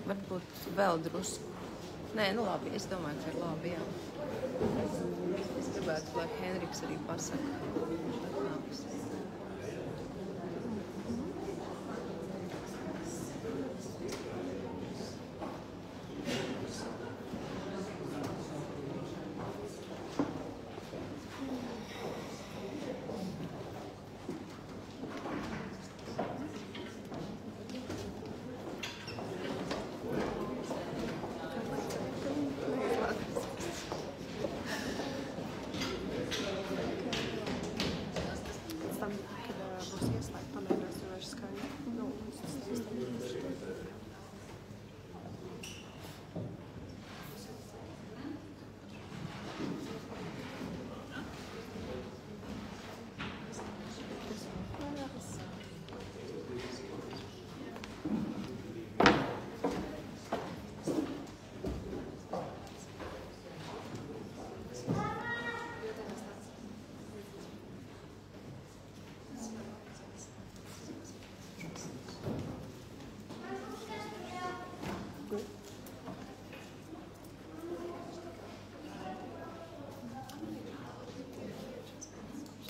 varbūt vēl drusku. Nē, nu labi, es domāju, ka ir labi, jā. Es gribētu, lai Henriks arī pasaka.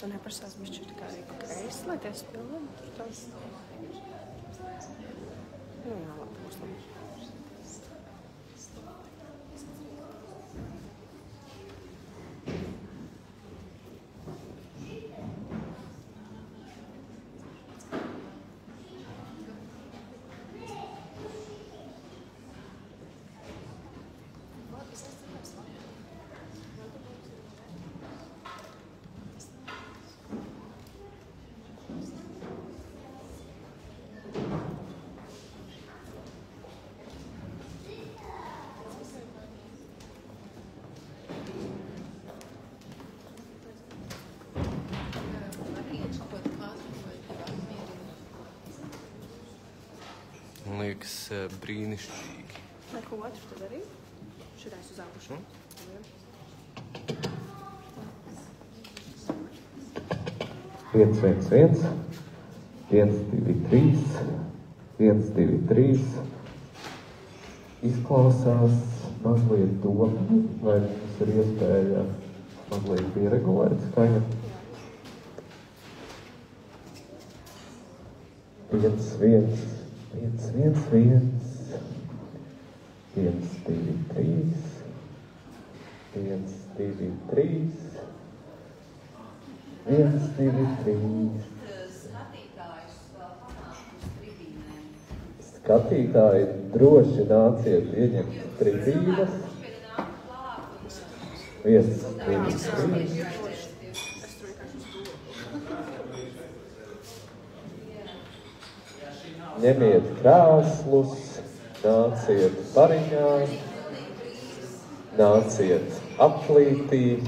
Tu neprasās bišķi tā kā arī pa kreisi, lai tie spilveni tur tās. Nu, jā, labi, būs labi. Man liekas, brīnišķīgi. Neko otru tad arī? Šitais uz augšu. Viens, 1, 2, 3, 1, 2, 3. Izklausās mazliet dopni, vai mums ir iespēja mazliet pieregulēt skaņu. 1, 1, 1, 1, 1, 1, 2, 3, 1, 2, 3, 1, 2, 3. Skatītāji droši nāciet ieņemt tribīnes. 1, 2, 3. Ņemiet krēslus, nāciet pariņā, nāciet aplītī.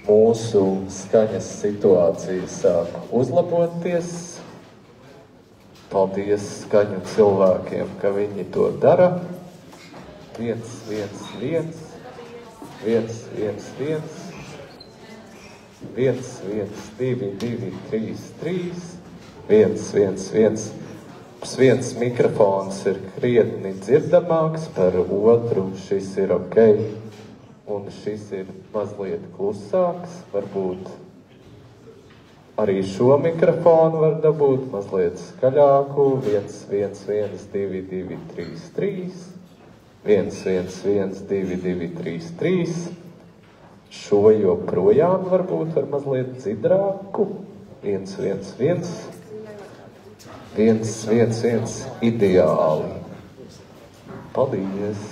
Mūsu skaņas situācija sāk uzlaboties. Paldies skaņu cilvēkiem, ka viņi to dara. 1, 1, 1, 1, 1, 1, 1, 1, 2, 2, 3, 3, 1, 1, 1. Viens mikrofons ir krietni dzirdamāks par otru, šis ir ok, un šis ir mazliet klusāks, varbūt arī šo mikrofonu var dabūt mazliet skaļāku. 1, 1, 1, 2, 2, 3, 3. 1, 1, 1, 2, 2, 3, 3. Šo joprojām varbūt ar mazliet dzidrāku. 1, 1, 1. 1, 1, 1. Ideāli. Paldies!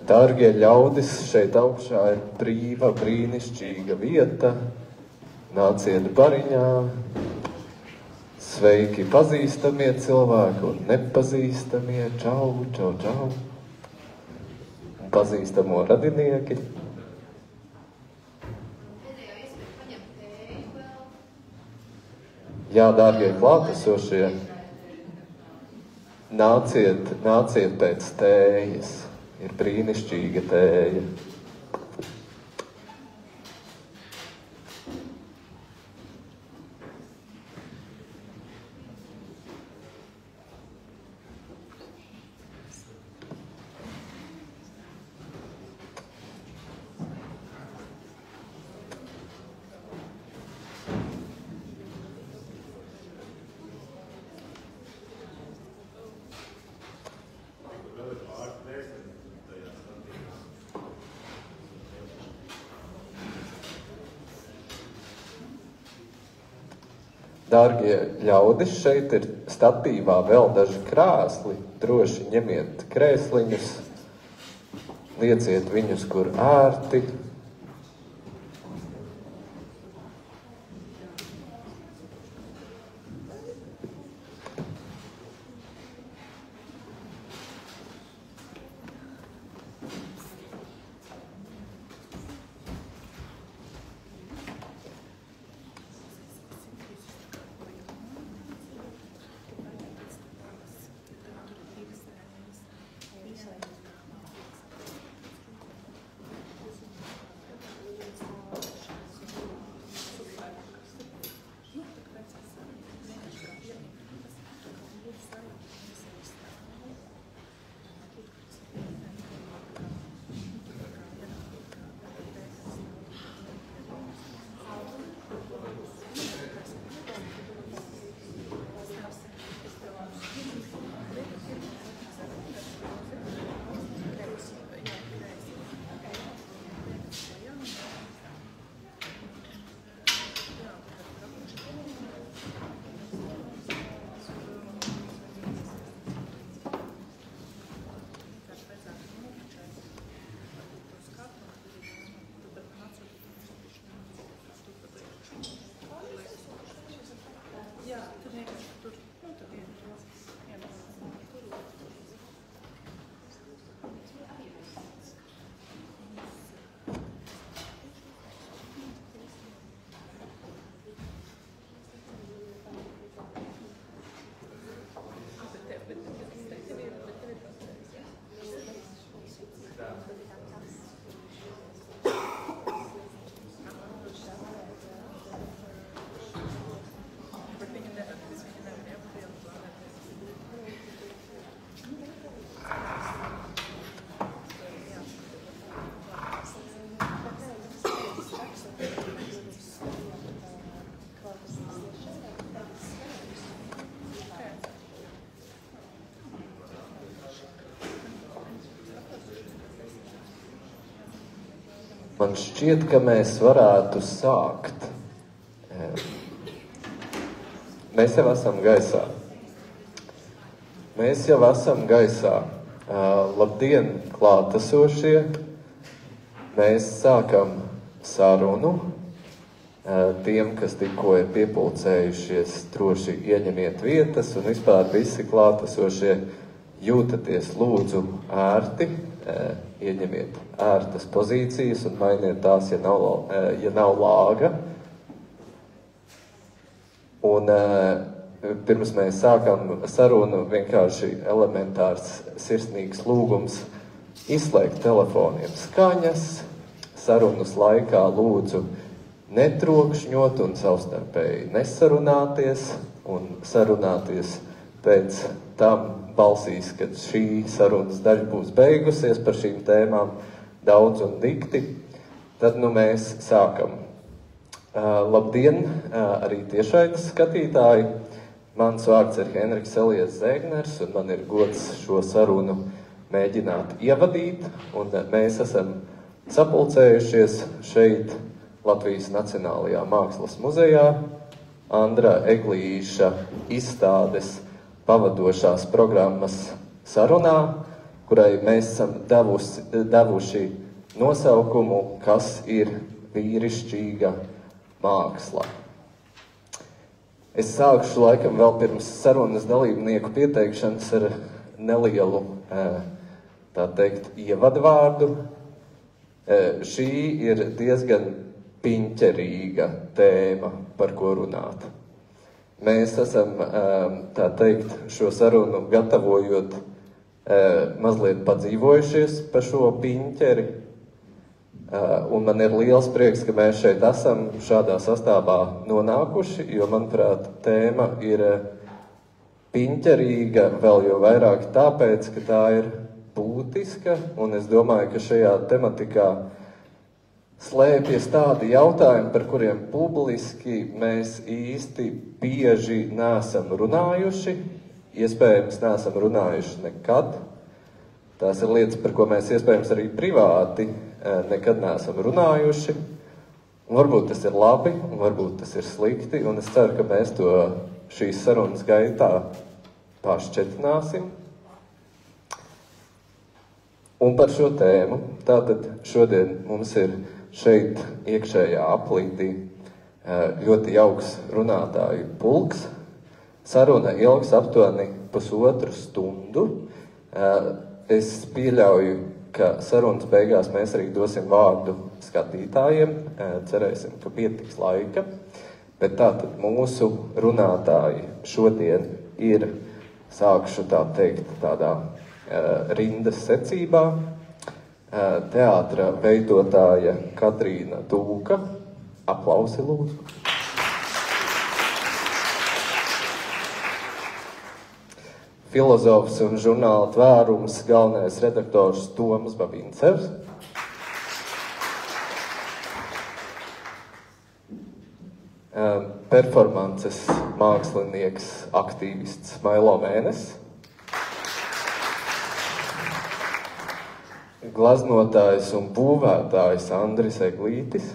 Dārgie ļaudis, šeit augšā ir brīva, brīnišķīga vieta. Nāciet bariņā. Sveiki pazīstamie cilvēki un nepazīstamie. Čau, čau, čau. Pazīstamo radinieki. Jā, dārgie klātesošie, nāciet pēc tējas. Ir brīnišķīga tēja. Dārgie ļaudis, šeit ir statīvā vēl daži krēsli. Droši ņemiet krēsliņus, lieciet viņus, kur ērti. Man šķiet, ka mēs varētu sākt. Mēs jau esam gaisā. Labdien, klātesošie! Mēs sākam sarunu. Tiem, kas tikko ir piepulcējušies, droši ieņemiet vietas un vispār visi klātesošie jūtaties lūdzu ērti. Ieņemiet ērtas pozīcijas un mainiet tās, ja nav lāga. Un pirms mēs sākam sarunu, vienkārši elementārs sirsnīgs lūgums izslēgt telefoniem skaņas. Sarunas laikā lūdzu netrokšņot un savstarpēji nesarunāties un sarunāties pēc tam balsīs, kad šī sarunas daļa būs beigusies par šīm tēmām daudz un dikti, tad mēs sākam. Labdien, arī tiešraides skatītāji! Mans vārds ir Henriks Elijas Zēgners, un man ir gods šo sarunu mēģināt ievadīt, un mēs esam sapulcējušies šeit Latvijas Nacionālajā Mākslas muzejā, Andra Eglīša izstādes pavadošās programmas sarunā, kurai mēs esam devuši nosaukumu, kas ir vīrišķīga māksla. Es sākšu laikam vēl pirms sarunas dalībnieku pieteikšanas ar nelielu, tā teikt, ievadvārdu. Šī ir diezgan piņķerīga tēma, par ko runāt. Mēs esam, tā teikt, šo sarunu gatavojot, mazliet padzīvojušies pa šo piņķeri. Un man ir liels prieks, ka mēs šeit esam šādā sastāvā nonākuši, jo, manuprāt, tēma ir piņķerīga vēl jau vairāk tāpēc, ka tā ir būtiska, un es domāju, ka šajā tematikā slēpjas tādi jautājumi, par kuriem publiski mēs īsti bieži neesam runājuši, iespējams neesam runājuši nekad. Tās ir lietas, par ko mēs iespējams arī privāti nekad neesam runājuši. Un varbūt tas ir labi, un varbūt tas ir slikti, un es ceru, ka mēs to šīs sarunas gaitā pašķetināsim. Un par šo tēmu, tātad šodien mums ir šeit iekšējā aplītī ļoti jauks runātāju pulks. Saruna ilgs aptuveni 1,5 stundu. Es pieļauju, ka sarunas beigās mēs arī dosim vārdu skatītājiem. Cerēsim, ka pietiks laika. Bet tātad mūsu runātāji šodien ir, sākšu tā teikt, tādā rindas secībā. Teātra veidotāja Katrīna Dūka. Aplausi lūdzu. Filozofs un žurnāla Tvērums galvenais redaktors Toms Babincevs. Performances mākslinieks, aktīvists Mailo Mēnesis. Glaznotājs un būvētājs Andris Eglītis.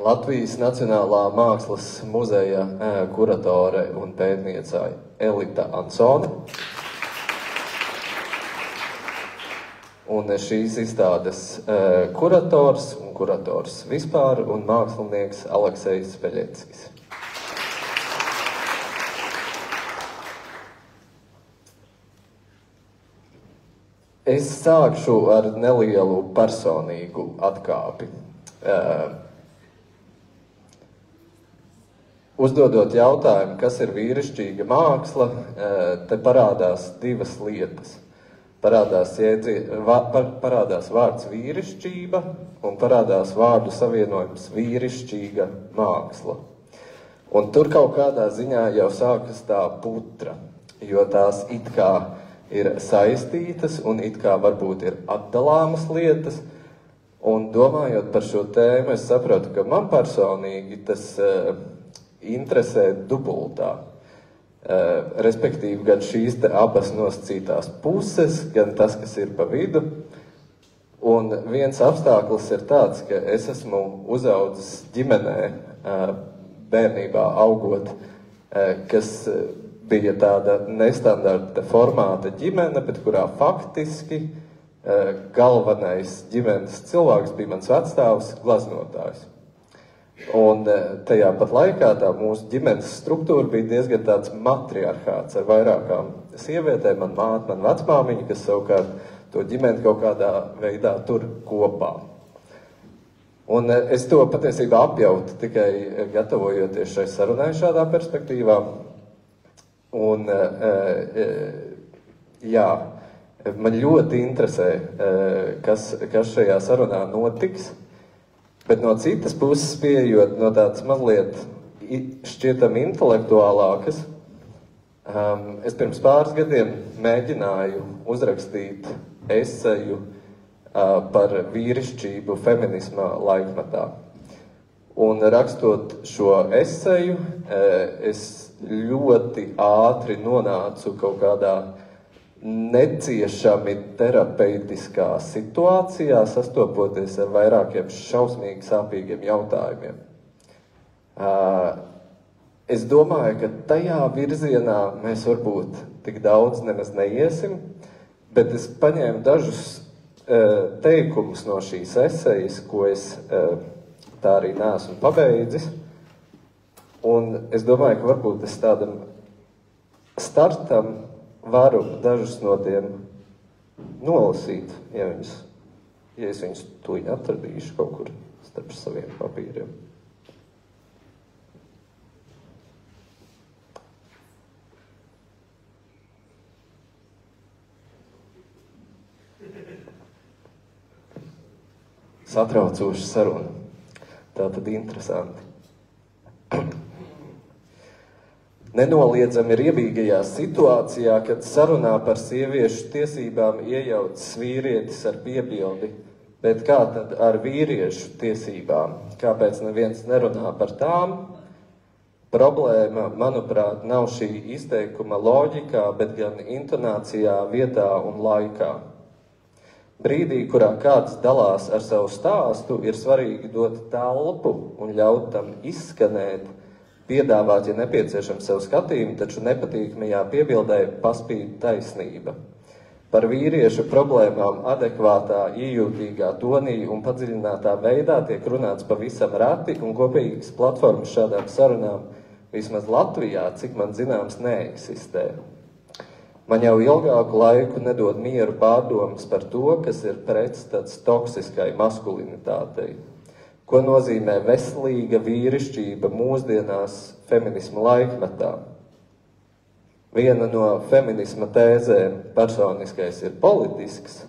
Latvijas Nacionālā mākslas muzeja kuratore un pētniecāja Elita Ansone. Un šīs izstādes kurators un kurators vispār un mākslinieks Aleksejs Peļeckis. Es sākšu ar nelielu personīgu atkāpi. Uzdodot jautājumu, kas ir vīrišķīga māksla, te parādās divas lietas. Parādās vārds vīrišķība un parādās vārdu savienojums vīrišķīga māksla. Un tur kaut kādā ziņā jau sākas tā putra, jo tās it kā ir saistītas un it kā varbūt ir atdalāmas lietas. Un domājot par šo tēmu, es sapratu, ka man personīgi tas interesē dubultā. Respektīvi, gan šīs te abas nosacītās puses, gan tas, kas ir pa vidu. Un viens apstākļus ir tāds, ka es esmu uzaudzis ģimenē, bērnībā augot, kas bija tāda nestandarta formāta ģimene, bet kurā faktiski galvenais ģimenes cilvēks bija mans vecstāvs, glaznotājs. Un tajā pat laikā tā mūsu ģimenes struktūra bija diezgan tāds matriarchāts ar vairākām sievietēm, man māte, man vecmāmiņa, kas savukārt to ģimeni kaut kādā veidā tur kopā. Un es to patiesībā apjautu tikai gatavojoties šai sarunai šādā perspektīvā. Un jā, man ļoti interesē, kas šajā sarunā notiks. Bet no citas puses pieejot no tādas mazliet šķietam intelektuālākas, es pirms pāris gadiem mēģināju uzrakstīt eseju par vīrišķību feminisma laikmetā. Un rakstot šo eseju, es ļoti ātri nonācu kaut kādā neciešami terapeitiskā situācijā, sastopoties ar vairākiem šausmīgi sāpīgiem jautājumiem. Es domāju, ka tajā virzienā mēs varbūt tik daudz nemaz neiesim, bet es paņēmu dažus teikumus no šīs esejas, ko es tā arī neesmu pabeidzis. Un es domāju, ka varbūt es tādam startam varu dažus no tiem nolasīt, ja es viņus tuļi atradīšu kaut kur starp saviem papīriem. satraucoša saruna. Tā tad interesanti. Nenoliedzami riebīgajā situācijā, kad sarunā par sieviešu tiesībām iejaucas vīrietis ar piebildi, bet kā tad ar vīriešu tiesībām? Kāpēc neviens nerunā par tām? Problēma, manuprāt, nav šī izteikuma loģikā, bet gan intonācijā, vietā un laikā. Brīdī, kurā kāds dalās ar savu stāstu, ir svarīgi dot telpu un ļaut tam izskanēt, piedāvāt, ja nepieciešams, savu skatījumu, taču nepatīkamajā piebildē paspīd taisnība. Par vīriešu problēmām adekvātā, iejūtīgā tonī un padziļinātā veidā tiek runāts pavisam reti, un kopīgas platformas šādām sarunām vismaz Latvijā, cik man zināms, neeksistē. Man jau ilgāku laiku nedod mieru pārdomas par to, kas ir pretstats toksiskai maskulinitātei. Ko nozīmē veselīga vīrišķība mūsdienās feminisma laikmetā? Viena no feminisma tēzēm, personiskais ir politisks,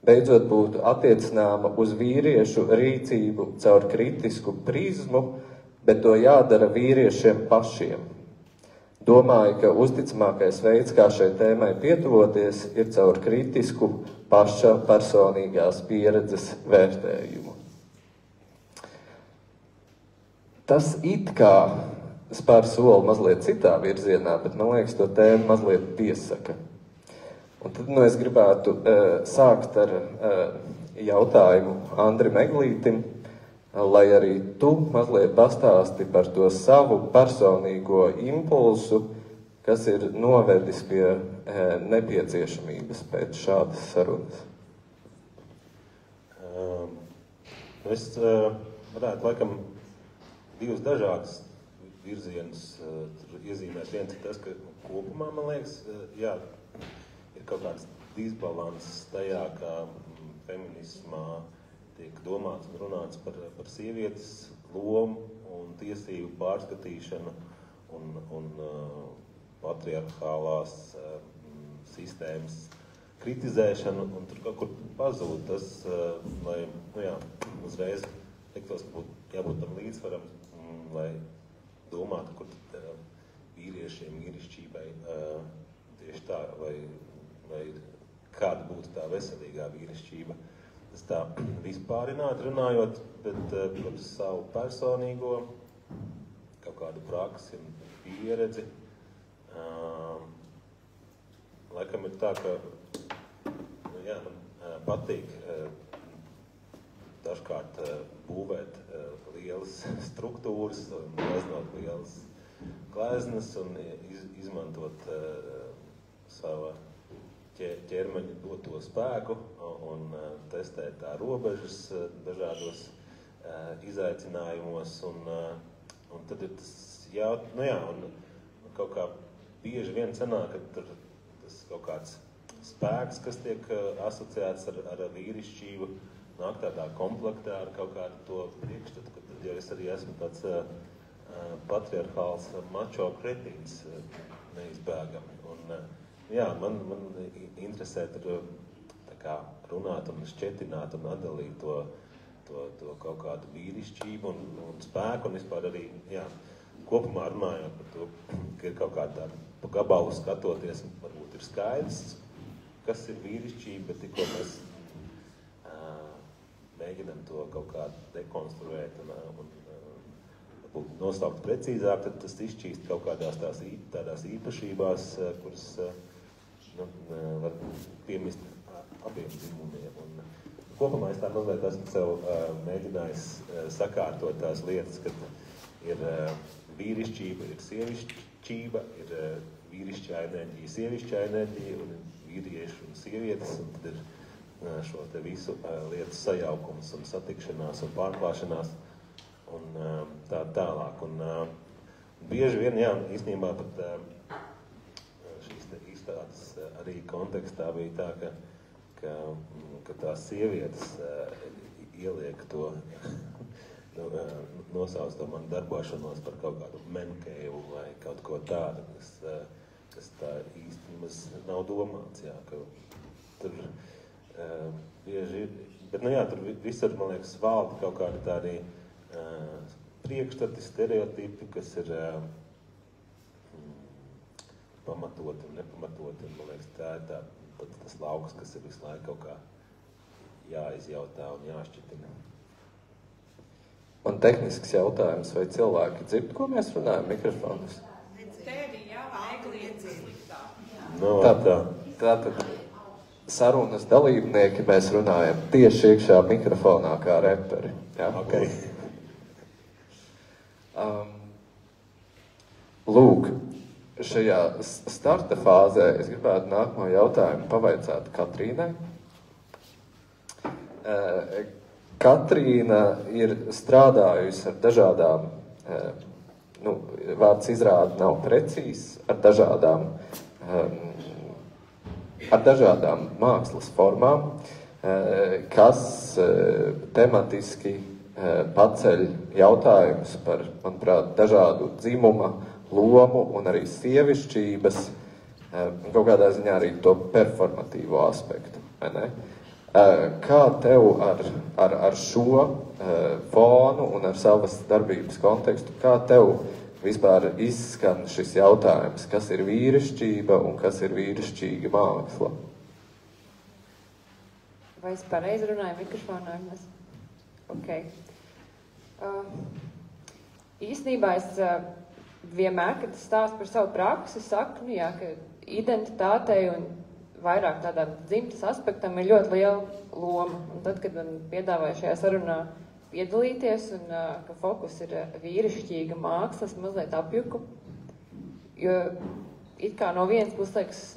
beidzot būtu attiecināma uz vīriešu rīcību caur kritisku prizmu, bet to jādara vīriešiem pašiem. Domāju, ka uzticamākais veids, kā šai tēmai pietuvoties, ir caur kritisku paša personīgās pieredzes vērtējumu. Tas it kā spēr soli mazliet citā virzienā, bet man liekas, to tēmu mazliet piesaka. Un tad es gribētu sākt ar jautājumu Andrim Eglītim, lai arī tu mazliet pastāsti par to savu personīgo impulsu, kas ir novedis pie nepieciešamības pēc šādas sarunas. Es varētu laikam divas dažādas virzienus iezīmēt. Viens ir tas, ka kopumā, man liekas, jā, ir kaut kāds disbalanss tajā, kā feminismā tiek domāts un runāts par sievietes lomu un tiesību pārskatīšanu un patriarchālās sistēmas kritizēšanu, un tur kaut kur pazūd tas, lai, uzreiz liktos, ka būtu jābūt tam līdzsvaram, lai domātu, kur vīriešiem, vīrišķībai tieši tā, vai kāda būtu tā veselīgā vīrišķība. Es tā vispārināt runājot, bet par savu personīgo kaut kādu praksi un pieredzi. Laikam ir tā, ka man patīk dažkārt būvēt lielas struktūras un gleznot lielas gleznas un izmantot sava ķermeņa doto spēku un testēt tā robežas dažādos izaicinājumos un tad ir tas un kaut kā bieži vien sanāk, ka tur tas kaut kāds spēks, kas tiek asociēts ar vīrišķību, nāk tādā komplektā ar kaut kādu to priekšstatu, ka tad jau es arī esmu tāds patriarchāls mačo kretīns neizbēgami. Un man interesē tur tā kā runāt un šķetināt un atdalīt to kaut kādu vīrišķību un spēku un vispār arī, kopumā runājot par to, ka ir kaut kāda pa gabalu skatoties, varbūt ir skaidrs, kas ir vīrišķība, bet tikko mēs mēģinam to kaut kā dekonstruēt un nosaukt precīzāk, tad tas izšķīst kaut kādās tādās īpašībās, kuras var piemist abiem dzimumiem. Un kopumā es tā mazliet esmu sev mēģinājis sakārtot tās lietas, kad ir vīrišķība, ir sievišķība, ir vīrišķā enerģija, sievišķā enerģija, un vīrieši un sievietes, un tad ir šo te visu lietu sajaukums un satikšanās un pārklāšanās un tā tālāk. Un bieži vien, īstenībā pat šīs te izstādes arī kontekstā bija tā, ka tās sievietes ieliek to, nosauc to manu darbošanos par kaut kādu menkēvu vai kaut ko tādu, kas tā īsti nav domāts, ka tur bieži Bet, nu jā, tur visur, man liekas, valda kaut kādi tādi priekšstati, stereotipi, kas ir pamatoti un nepamatoti. Un, man liekas, tā ir tas lauks, kas ir visu laiku kaut kā jāizjautā un jāšķitina. Man tehnisks jautājums, vai cilvēki dzird, ko mēs runājam mikrofonus? Tevi, jā, Eglīte sliktā. No, Tātad sarunas dalībnieki mēs runājam tieši iekšā mikrofonā kā reperi. Jā, okay. Lūk, šajā starta fāzē es gribētu nākamo jautājumu pavaicāt Katrīnai. Katrīna ir strādājusi ar dažādām, vārds izrāda nav precīzs, ar dažādām mākslas formām, kas tematiski paceļ jautājumus par, manuprāt, dažādu dzimuma, lomu un arī sievišķības, kaut kādā ziņā arī to performatīvo aspektu, vai ne? Kā tev ar šo fonu un ar savas darbības kontekstu, kā tev vispār izskan šis jautājums, kas ir vīrišķība un kas ir vīrišķīga māksla? Vai es pareizi runāju mikrofonā? Ok. Īstenībā es vienmēr, kad stāstu par savu praksi, saku, ka identitātei un vairāk tādām dzimtas aspektam ir ļoti liela loma. Un tad, kad man piedāvāja šajā sarunā piedalīties un ka fokus ir vīrišķīga māksla, es mazliet apjuku. Jo it kā no vienas puses liekas,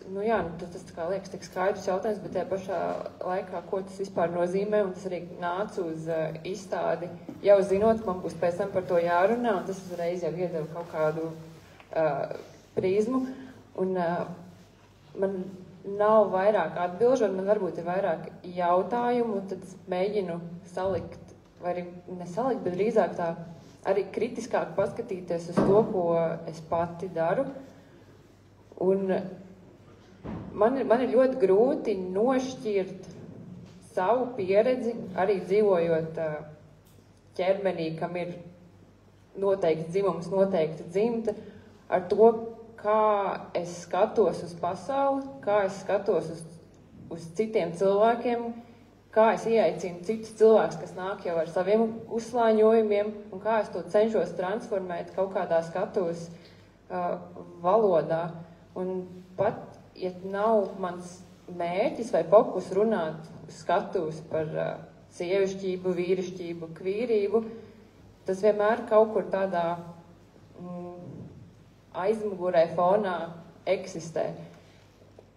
tas tā kā liekas tik skaidrs jautājums, bet tajā pašā laikā, ko tas vispār nozīmē, un tas arī nāca uz izstādi, jau zinot, ka man būs pēc tam par to jārunā, un tas uzreiz jau iedeva kaut kādu prizmu. Un man nav vairāk atbilžu, un man varbūt ir vairāk jautājumu, un tad mēģinu salikt, vai arī nesalikt, bet drīzāk tā arī kritiskāk paskatīties uz to, ko es pati daru. Un man ir ļoti grūti nošķirt savu pieredzi, arī dzīvojot ķermenī, kam ir noteikti dzimums, noteikti dzimta, ar to, kā es skatos uz pasauli, kā es skatos uz citiem cilvēkiem, kā es ieaicinu citus cilvēkus, kas nāk jau ar saviem uzslāņojumiem, un kā es to cenšos transformēt kaut kādā skatuves valodā. Un pat, ja nav mans mērķis vai fokus runāt uz skatuves par sievišķību, vīrišķību, kvīrību, tas vienmēr kaut kur tādā aizmugurē fonā eksistē.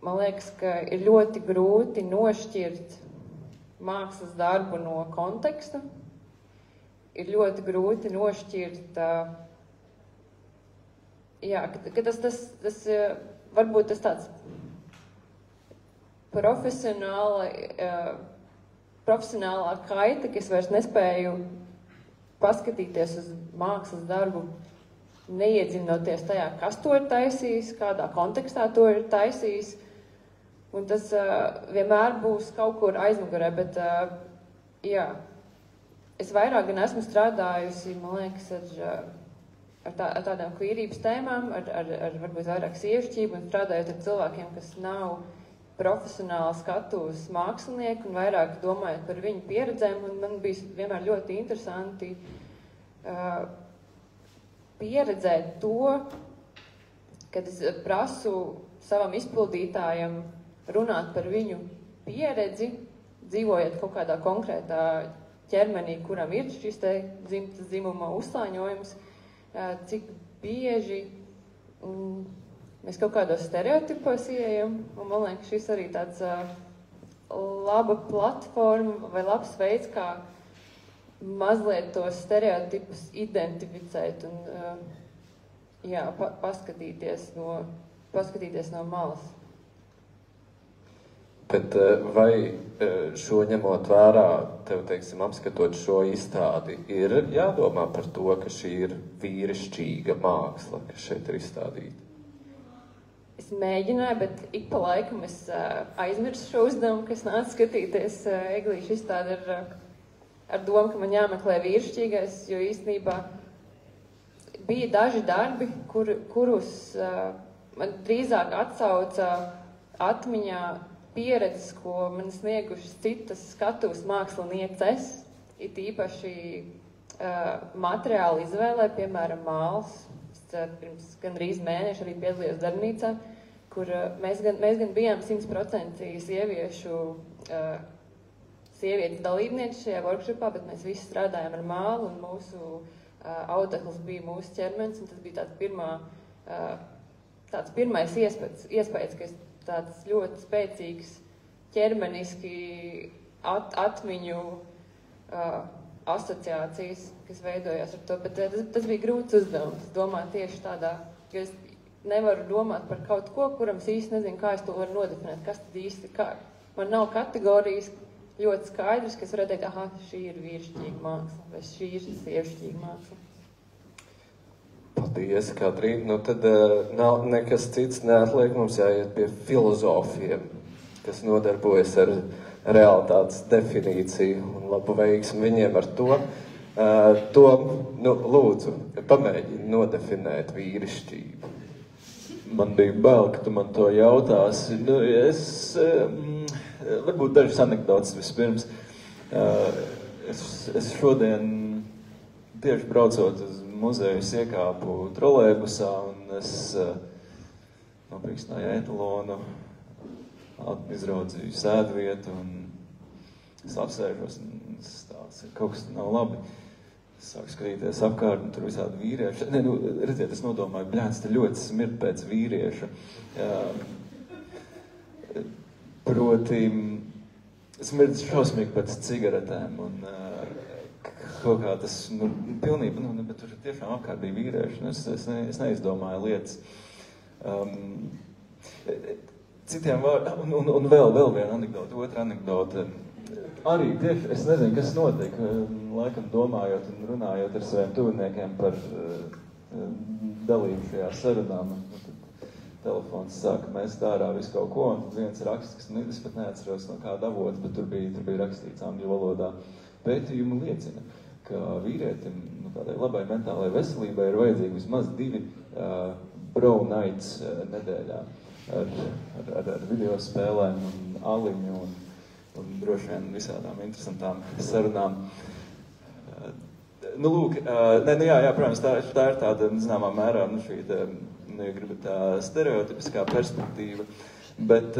Man liekas, ka ir ļoti grūti nošķirt mākslas darbu no konteksta. Ir ļoti grūti nošķirt, ka tas varbūt tas tāds profesionālā kaita, ka es vairs nespēju paskatīties uz mākslas darbu, neiedziļinoties tajā, kas to ir taisījis, kādā kontekstā to ir taisījis. Un tas vienmēr būs kaut kur aizmugurē, bet es vairāk gan esmu strādājusi, man liekas, ar tādām kvīrības tēmām, ar varbūt vairāk sievišķību un strādājot ar cilvēkiem, kas nav profesionāli skatuves mākslinieki un vairāk domājot par viņu pieredzēm. Un man bija vienmēr ļoti interesanti pieredzēt to, kad es prasu savam izpildītājam runāt par viņu pieredzi, dzīvojot kaut kādā konkrētā ķermenī, kuram ir šis te dzimtas dzimuma uzslāņojums, cik bieži mēs kaut kādos stereotipos ieejam, un man liekas, šis arī tāds laba platforma vai labs veids, kā mazliet tos stereotipus identificēt un paskatīties no malas. Bet vai šo ņemot vērā, tev, teiksim, apskatot šo izstādi, ir jādomā par to, ka šī ir vīrišķīga māksla, kas šeit ir izstādīta? es mēģināju, bet ik pa laikam es aizmirsu šo uzdevumu, kas nāca skatīties Eglīša izstādi ar domu, ka man jāmeklē vīrišķīgais, jo īstenībā bija daži darbi, kurus man drīzāk atsauca atmiņā pieredzes, ko man sniegušas citas skatuves mākslinieces, it īpaši materiāli izvēlē, piemēram, māls. Pirms gandrīz mēneši arī piedalījos darbnīcā, kur mēs gan bijām 100% sievietes dalībnieki šajā workshopā, bet mēs visi strādājām ar mālu, un mūsu audekls bija mūsu ķermenis, un tas bija tāds pirmais iespējas, ka tāds ļoti spēcīgs ķermeniski atmiņu asociācijas, kas veidojās ar to, bet tas bija grūts uzdevums. Domāt tieši tādā, jo es nevaru domāt par kaut ko, kuram es īsti nezinu, kā es to varu nodefinēt, kas tad īsti, man nav kategorijas ļoti skaidrs, ka es varu teikt, aha, šī ir vīrišķīga māksla, vai šī ir sievišķīga māksla. Paldies, Katrīna. Nu tad nav nekas cits neatliek, mums jāiet pie filozofiem, kas nodarbojas ar realitātes definīciju un labu veiksmi viņiem ar to. Lūdzu, pamēģini nodefinēt vīrišķību. Man bija bail, ka tu man to jautāsi. Varbūt dažas anekdotas vispirms. Es šodien tieši braucot uz muzeju iekāpu trolejbusā un es nopirkstināju etalonu, izraudzīju sēdvietu un es apsēžos un kaut kas nav labi. Es sāku skatīties apkārt un tur visādi vīrieši. Redziet, es nodomāju, bļāns, te ļoti smird pēc vīrieša. Proti, smird šausmīgi pēc cigaretēm un kaut kā tas, pilnībā, bet tur tiešām apkārt bija vīrieši. Es neizdomāju lietas. Citiem vārdiem, un vēl viena anekdota, otra anekdota. Arī tieši, es nezinu, kas notiek, laikam domājot un runājot ar saviem tuviniekiem par dalību šajā sarunā. Telefons sāka mest ārā visu kaut ko, un tad viens raksts, kas es pat neatceros no kāda avota, bet tur bija rakstīts angļu valodā. Pētījumi liecina, ka vīrietim, tādai labai mentālai veselībai ir vajadzīgi vismaz 2 bro nights nedēļā ar video spēlēm un aliņu un droši vien visādām interesantām sarunām. Protams, tā ir tāda, zināmā mērā, šī tā stereotipiskā perspektīva, bet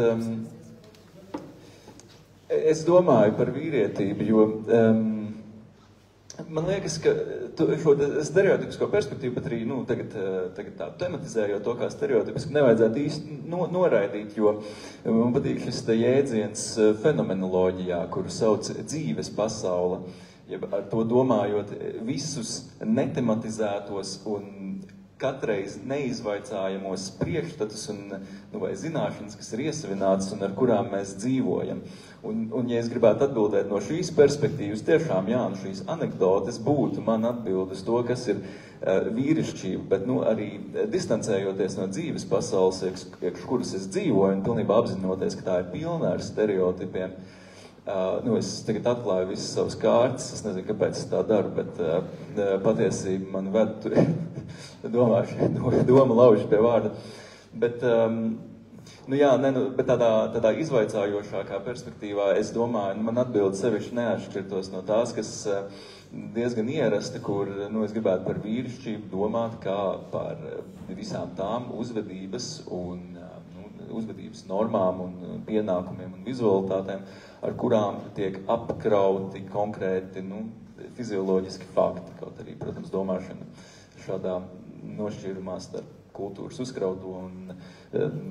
es domāju par vīrietību, jo man liekas, ka šo stereotipisko perspektīvu, bet arī tagad tā tematizējot to kā stereotipiski, nevajadzētu īsti noraidīt, jo man patīk šis jēdziens fenomenoloģijā, kuru sauc dzīves pasaule, ja ar to domājot visus netematizētos un katreiz neizvaicājamos priekšstatus vai zināšanas, kas ir iesavinātas un ar kurām mēs dzīvojam. Un ja es gribētu atbildēt no šīs perspektīvas, tiešām, šīs anekdotes būtu man atbildes to, kas ir vīrišķība, bet arī distancējoties no dzīves pasaules, kuras es dzīvoju, un pilnībā apzinoties, ka tā ir pilna ar stereotipiem. Es tagad atklāju visas savas kārtas, es nezinu, kāpēc es tā daru, bet patiesība man ved tur, doma lauž pie vārda. Bet, bet tādā izvaicājošākā perspektīvā, es domāju, man atbildi sevišķi neatšķirtos no tās, kas diezgan ierasta, kur, es gribētu par vīrišķību domāt kā par visām tām uzvedības normām un pienākumiem un vizualitātēm, ar kurām tiek apkrauti konkrēti, fizioloģiski fakti, kaut arī, protams, domāšana šādā nošķīrumā starp kultūras uzkrauto un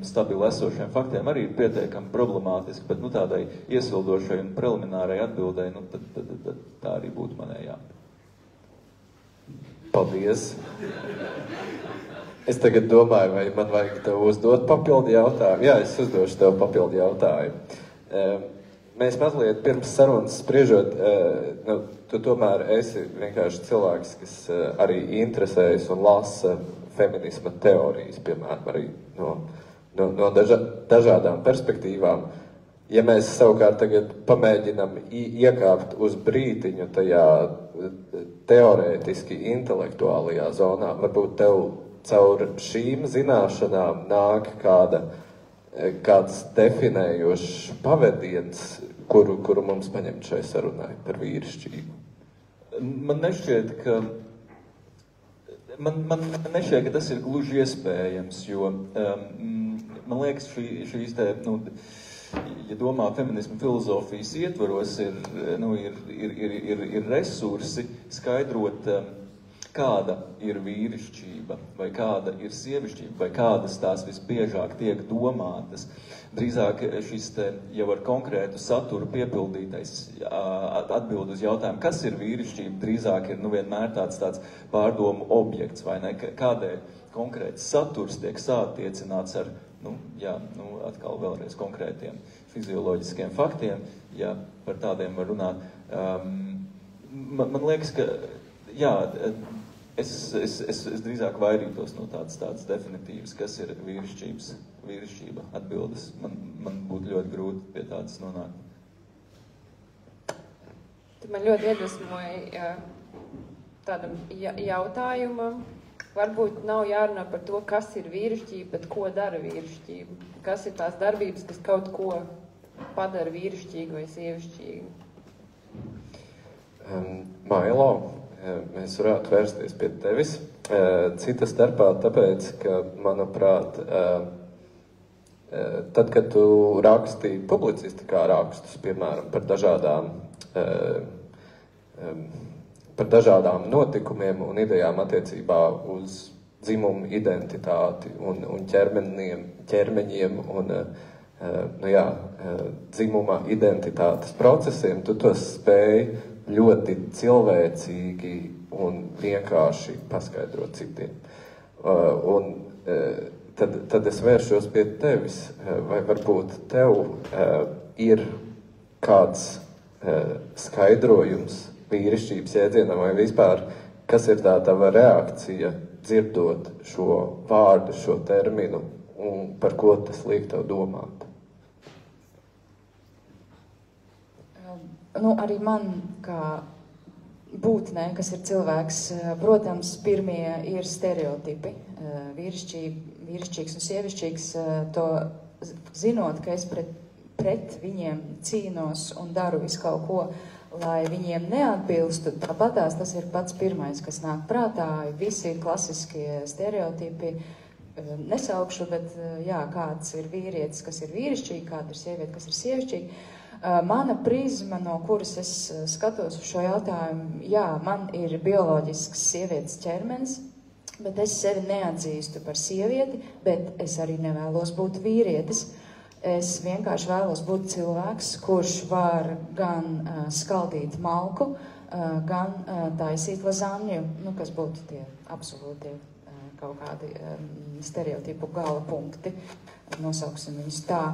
stabili esošiem faktiem arī ir pietiekami problemātiski, bet tādai iesildošai un preliminārai atbildei, tad tā arī būtu manējā. Paldies! Es tagad domāju, vai man vajag tev uzdot papildu jautājumu. Jā, es uzdošu tev papildu jautājumu. Mēs mazliet pirms sarunas spriežot, tu tomēr esi vienkārši cilvēks, kas arī interesējas un lasa feminisma teorijas, piemēram, arī no dažādām perspektīvām. Ja mēs savukārt tagad pamēģinam iekāpt uz brītiņu tajā teorētiski intelektuālajā zonā, varbūt tev caur šīm zināšanām nāk kāds definējošs pavadiens, kuru mums paņemt šai sarunai par vīrišķību. Man nešķiet, ka tas ir gluži iespējams, jo man liekas, šīs te, ja domā feminismu filozofijas ietvaros, ir resursi skaidrot, kāda ir vīrišķība, vai kāda ir sievišķība, vai kādas tās visbiežāk tiek domātas. Drīzāk šis te jau ar konkrētu saturu piepildītais atbild uz jautājumu, kas ir vīrišķība, drīzāk ir vienmēr tāds pārdomu objekts, vai ne? Kādēļ konkrēts saturs tiek sātiecināts ar, atkal vēlreiz konkrētiem fizioloģiskiem faktiem, ja par tādiem var runāt. Man liekas, ka, es drīzāk vairītos no tādas definitīvas, kas ir vīrišķība atbildes. Man būtu ļoti grūti pie tādas nonākt. Tu man ļoti iedvesmoja tādam jautājumam. Varbūt nav jārunā par to, kas ir vīrišķība, bet ko dara vīrišķība. Kas ir tās darbības, kas kaut ko padara vīrišķīgu vai sievišķīgu? Mailo, mēs varētu vērsties pie tevis. Cita starpā tāpēc, ka, manuprāt, tad, kad tu rakstīji publicistikā rakstus, piemēram, par dažādām notikumiem un idejām attiecībā uz dzimumu identitāti un ķermeņiem un dzimuma identitātes procesiem, tu tos spēj ļoti cilvēcīgi un vienkārši paskaidrot citiem. Tad es vēršos pie tevis, vai varbūt tev ir kāds skaidrojums vīrišķības jēdzienam, vai vispār, kas ir tā tava reakcija dzirdot šo vārdu, šo terminu, un par ko tas liek tev domāt? Arī man, kā būtnē, kas ir cilvēks, protams, pirmie ir stereotipi. Vīrišķīgs un sievišķīgs, to zinot, ka es pret viņiem cīnos un daru visu kaut ko, lai viņiem neatbilstu, tāpatās tas ir pats pirmais, kas nāk prātā. Visi klasiskie stereotipi, nesaukšu, bet kāds ir vīrietis, kas ir vīrišķīgi, kāda ir sieviete, kas ir sievišķīgi. Mana prizma, no kuras es skatos uz šo jautājumu, man ir bioloģisks sievietes ķermenis, bet es sevi neatzīstu par sievieti, bet es arī nevēlos būt vīrietis. Es vienkārši vēlos būt cilvēks, kurš var gan skaldīt malku, gan taisīt lazaņu, kas būtu tie absolūtie kaut kādi stereotipu gala punkti, nosauksim viņus tā.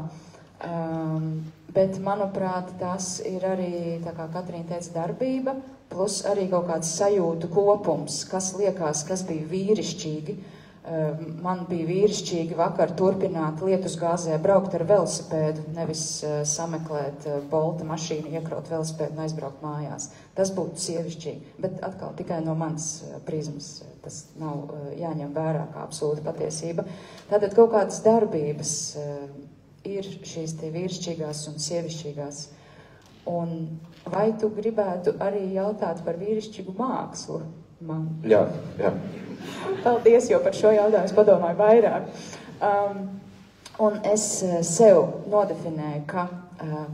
Bet, manuprāt, tas ir arī, tā kā Katrīna teica, darbība, plus arī kaut kāds sajūtu kopums, kas liekas, kas bija vīrišķīgi. Man bija vīrišķīgi vakar turpināt lietusgāzē braukt ar velosipēdu, nevis sameklēt bolta mašīnu, iekraut velosipēdu un aizbraukt mājās. Tas būtu sievišķīgi, bet atkal tikai no manas prizmas. Tas nav jāņem vērā kā absolūta patiesība. Tātad kaut kādas darbības ir šīs te vīrišķīgās un sievišķīgās. Un vai tu gribētu arī jautāt par vīrišķīgu mākslu man? Jā. Paldies, jo par šo jautājumu es padomāju vairāk. Un es sev nodefinēju, ka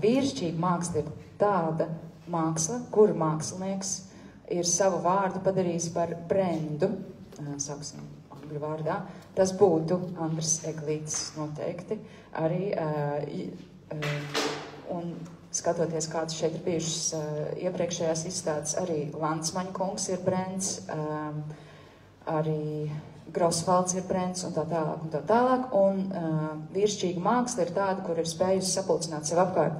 vīrišķīga māksla ir tāda māksla, kur mākslinieks ir savu vārdu padarījis par brendu, sauksim angļu vārdā. Tas būtu Andris Eglītis noteikti. Arī, un skatoties, kāds šeit ir bijušas iepriekšējās izstādes, arī Landsmaņa kungs ir brends, arī Grosvalds ir brends un tā tālāk. Un vīrišķīga māksla ir tāda, kur ir spējusi sapulcināt sev apkārt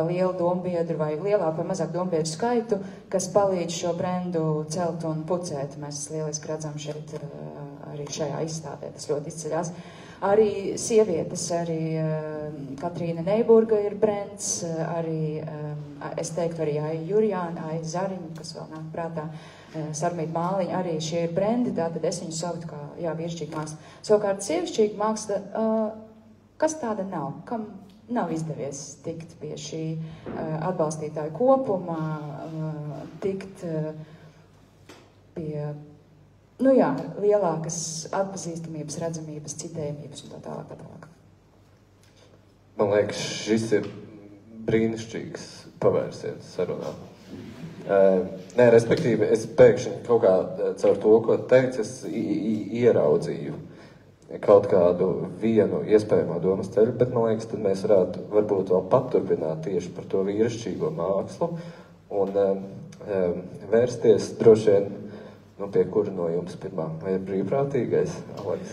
lielu dombiedru vai lielāku vai mazāku dombiedru skaitu, kas palīdz šo brendu celt un pucēt. Mēs lieliski redzam šeit arī šajā izstādē, tas ļoti izceļās. Arī sievietes, arī Katrīna Neiburga ir brands, arī, es teiktu, arī Aija Jurjāna, Aija Zariņa, kas vēl nāk prātā, Sarmīt Māliņa, arī šie ir brendi, tātad es viņu sauktu kā, jā, vīrišķīga māksla. Savukārt, sievišķīga māksla, kas tāda nav, kam nav izdevies tikt pie šī atbalstītāju kopuma, tikt pie, nu jā, lielākas atpazīstamības, redzamības, citējumības un tā tālāk. Man liekas, šis ir brīnišķīgs pavērsiens sarunā. Nē, respektīvi, es pēkšņi kaut kā caur to, ko teicu, es ieraudzīju kaut kādu vienu iespējamo domas ceļu, bet man liekas, tad mēs varētu varbūt vēl paturpināt tieši par to vīrišķīgo mākslu un vērsties droši vien, nu, pie kura no jums pirmā? Vai ir brīvprātīgais? Aleks.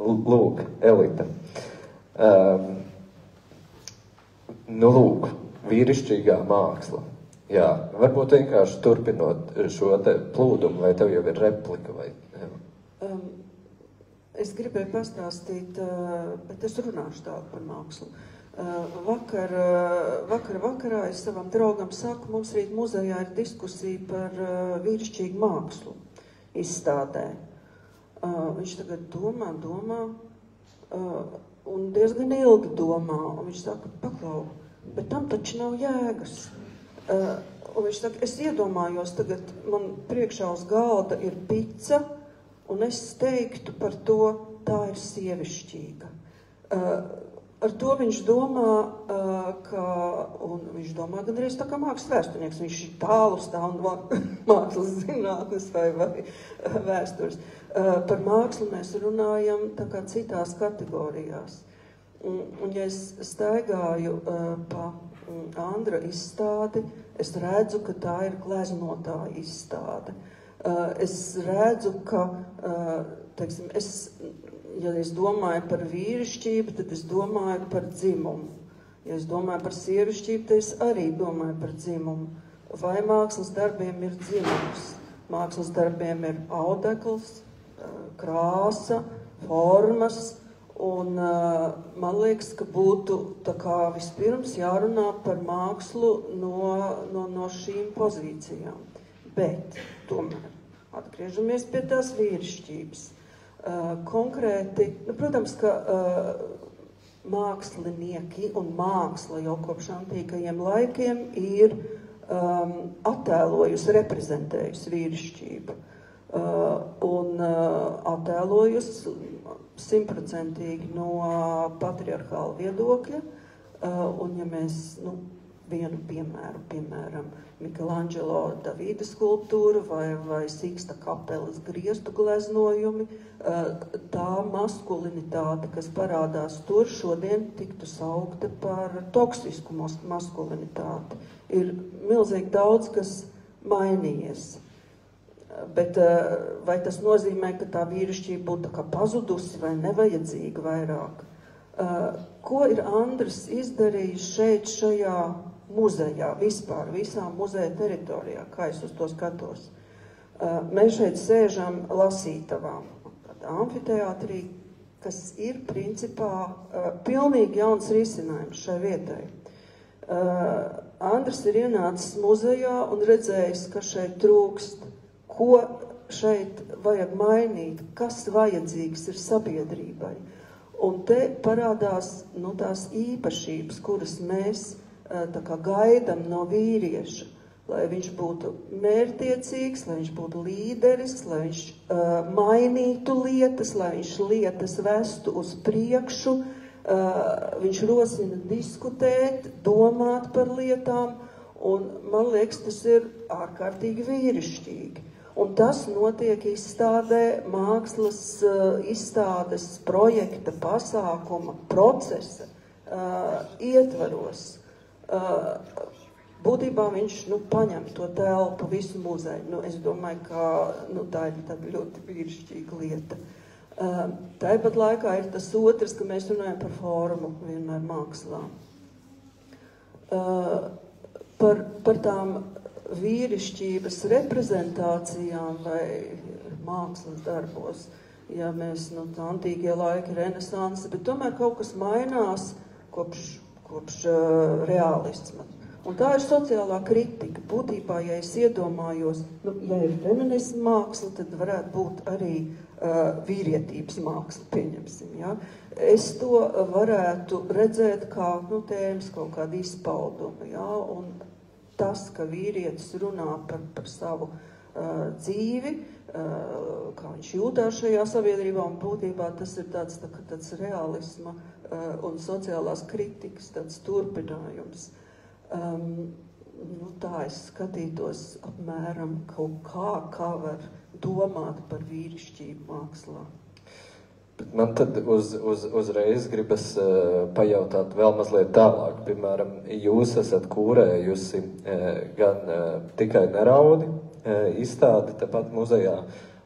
Lūk, Elita. Nu, lūk, vīrišķīgā māksla. Jā, varbūt vienkārši turpinot šo te plūdumu, vai tev jau ir replika, vai... Es gribēju pastāstīt, bet es runāšu tādu par mākslu. Vakarā es savam draugam saku, mums rīt muzejā ir diskusija par vīrišķīgu mākslu izstādē. Viņš tagad domā, un diezgan ilgi domā, un viņš saka, paklau, bet tam taču nav jēgas. Un viņš saka, es iedomājos, tagad man priekšā uz galda ir pica, un es teiktu par to, tā ir sievišķīga. Ar to viņš domā, un viņš domā gandrīz tā kā mākslas vēsturnieks, viņš ir tālu stāv no mākslas zinātnes vai vēstures. Par mākslu mēs runājam tā kā citās kategorijās. Un ja es staigāju pa Andra izstādi, es redzu, ka tā ir gleznotāja izstāde. Es redzu, ka, teiksim, ja es domāju par vīrišķību, tad es domāju par dzimumu. Ja es domāju par sievišķību, tad es arī domāju par dzimumu. Vai mākslas darbiem ir dzimums? Mākslas darbiem ir audekls, krāsa, formas, un man liekas, ka būtu tā kā vispirms jārunā par mākslu no šīm pozīcijām. Bet, tomēr, atgriežamies pie tās vīrišķības. Konkrēti, protams, ka mākslinieki un māksla jau kopš antīkajiem laikiem ir attēlojusi, reprezentējusi vīrišķību. Un attēlojusi 100% no patriarchāla viedokļa. Un ja mēs, vienu piemēru, piemēram, Michelangelo Davida skulptūra vai Siksta kapelas griestu gleznojumi, tā maskulinitāte, kas parādās tur, šodien tiktu saukta par toksisku maskulinitāti. Ir milzīgi daudz, kas mainījies. Bet vai tas nozīmē, ka tā vīrišķība būtu tā kā pazudusi vai nevajadzīga vairāk? Ko ir Andris izdarījis šeit, šajā muzejā, vispār, visā muzeja teritorijā, kā es uz to skatos? Mēs šeit sēžam lasītavām, amfiteātrī, kas ir principā pilnīgi jauns risinājums šai vietai. Andris ir ienācis muzejā un redzējis, ka šeit trūkst, ko šeit vajag mainīt, kas vajadzīgs ir sabiedrībai. Un te parādās tās īpašības, kuras mēs tā kā gaidam no vīrieša, lai viņš būtu mērķtiecīgs, lai viņš būtu līderis, lai viņš mainītu lietas, lai viņš lietas vestu uz priekšu, viņš rosina diskutēt, domāt par lietām, un man liekas, tas ir ārkārtīgi vīrišķīgi. Un tas notiek izstādē, mākslas izstādes projekta, pasākuma, procesa ietvaros. Būtībā viņš paņem to telpu visu muzeju. Es domāju, ka tā ir tāda ļoti vīrišķīga lieta. Tāpat laikā ir tas otrs, ka mēs runājam par formu vienmēr mākslā. Par tām vīrišķības reprezentācijām vai mākslas darbos. Ja mēs, tā antīkie laiki, renesanse, bet tomēr kaut kas mainās kopš realisma. Un tā ir sociālā kritika. Būtībā, ja es iedomājos, ja ir feminisma māksla, tad varētu būt arī vīrietības māksla, pieņemsim, ja? Es to varētu redzēt kā, tēmas kaut kādu izpaudumu, ja? Un tas, ka vīrietis runā par savu dzīvi, kā viņš jūtās šajā sabiedrībā, un būtībā tas ir tāds realisma un sociālās kritikas tāds turpinājums. Tā es skatītos apmēram kaut kā var domāt par vīrišķību mākslā. Bet man tad uzreiz gribas pajautāt vēl mazliet tālāk. Piemēram, jūs esat kūrējusi gan tikai neraudi izstādi tepat muzejā,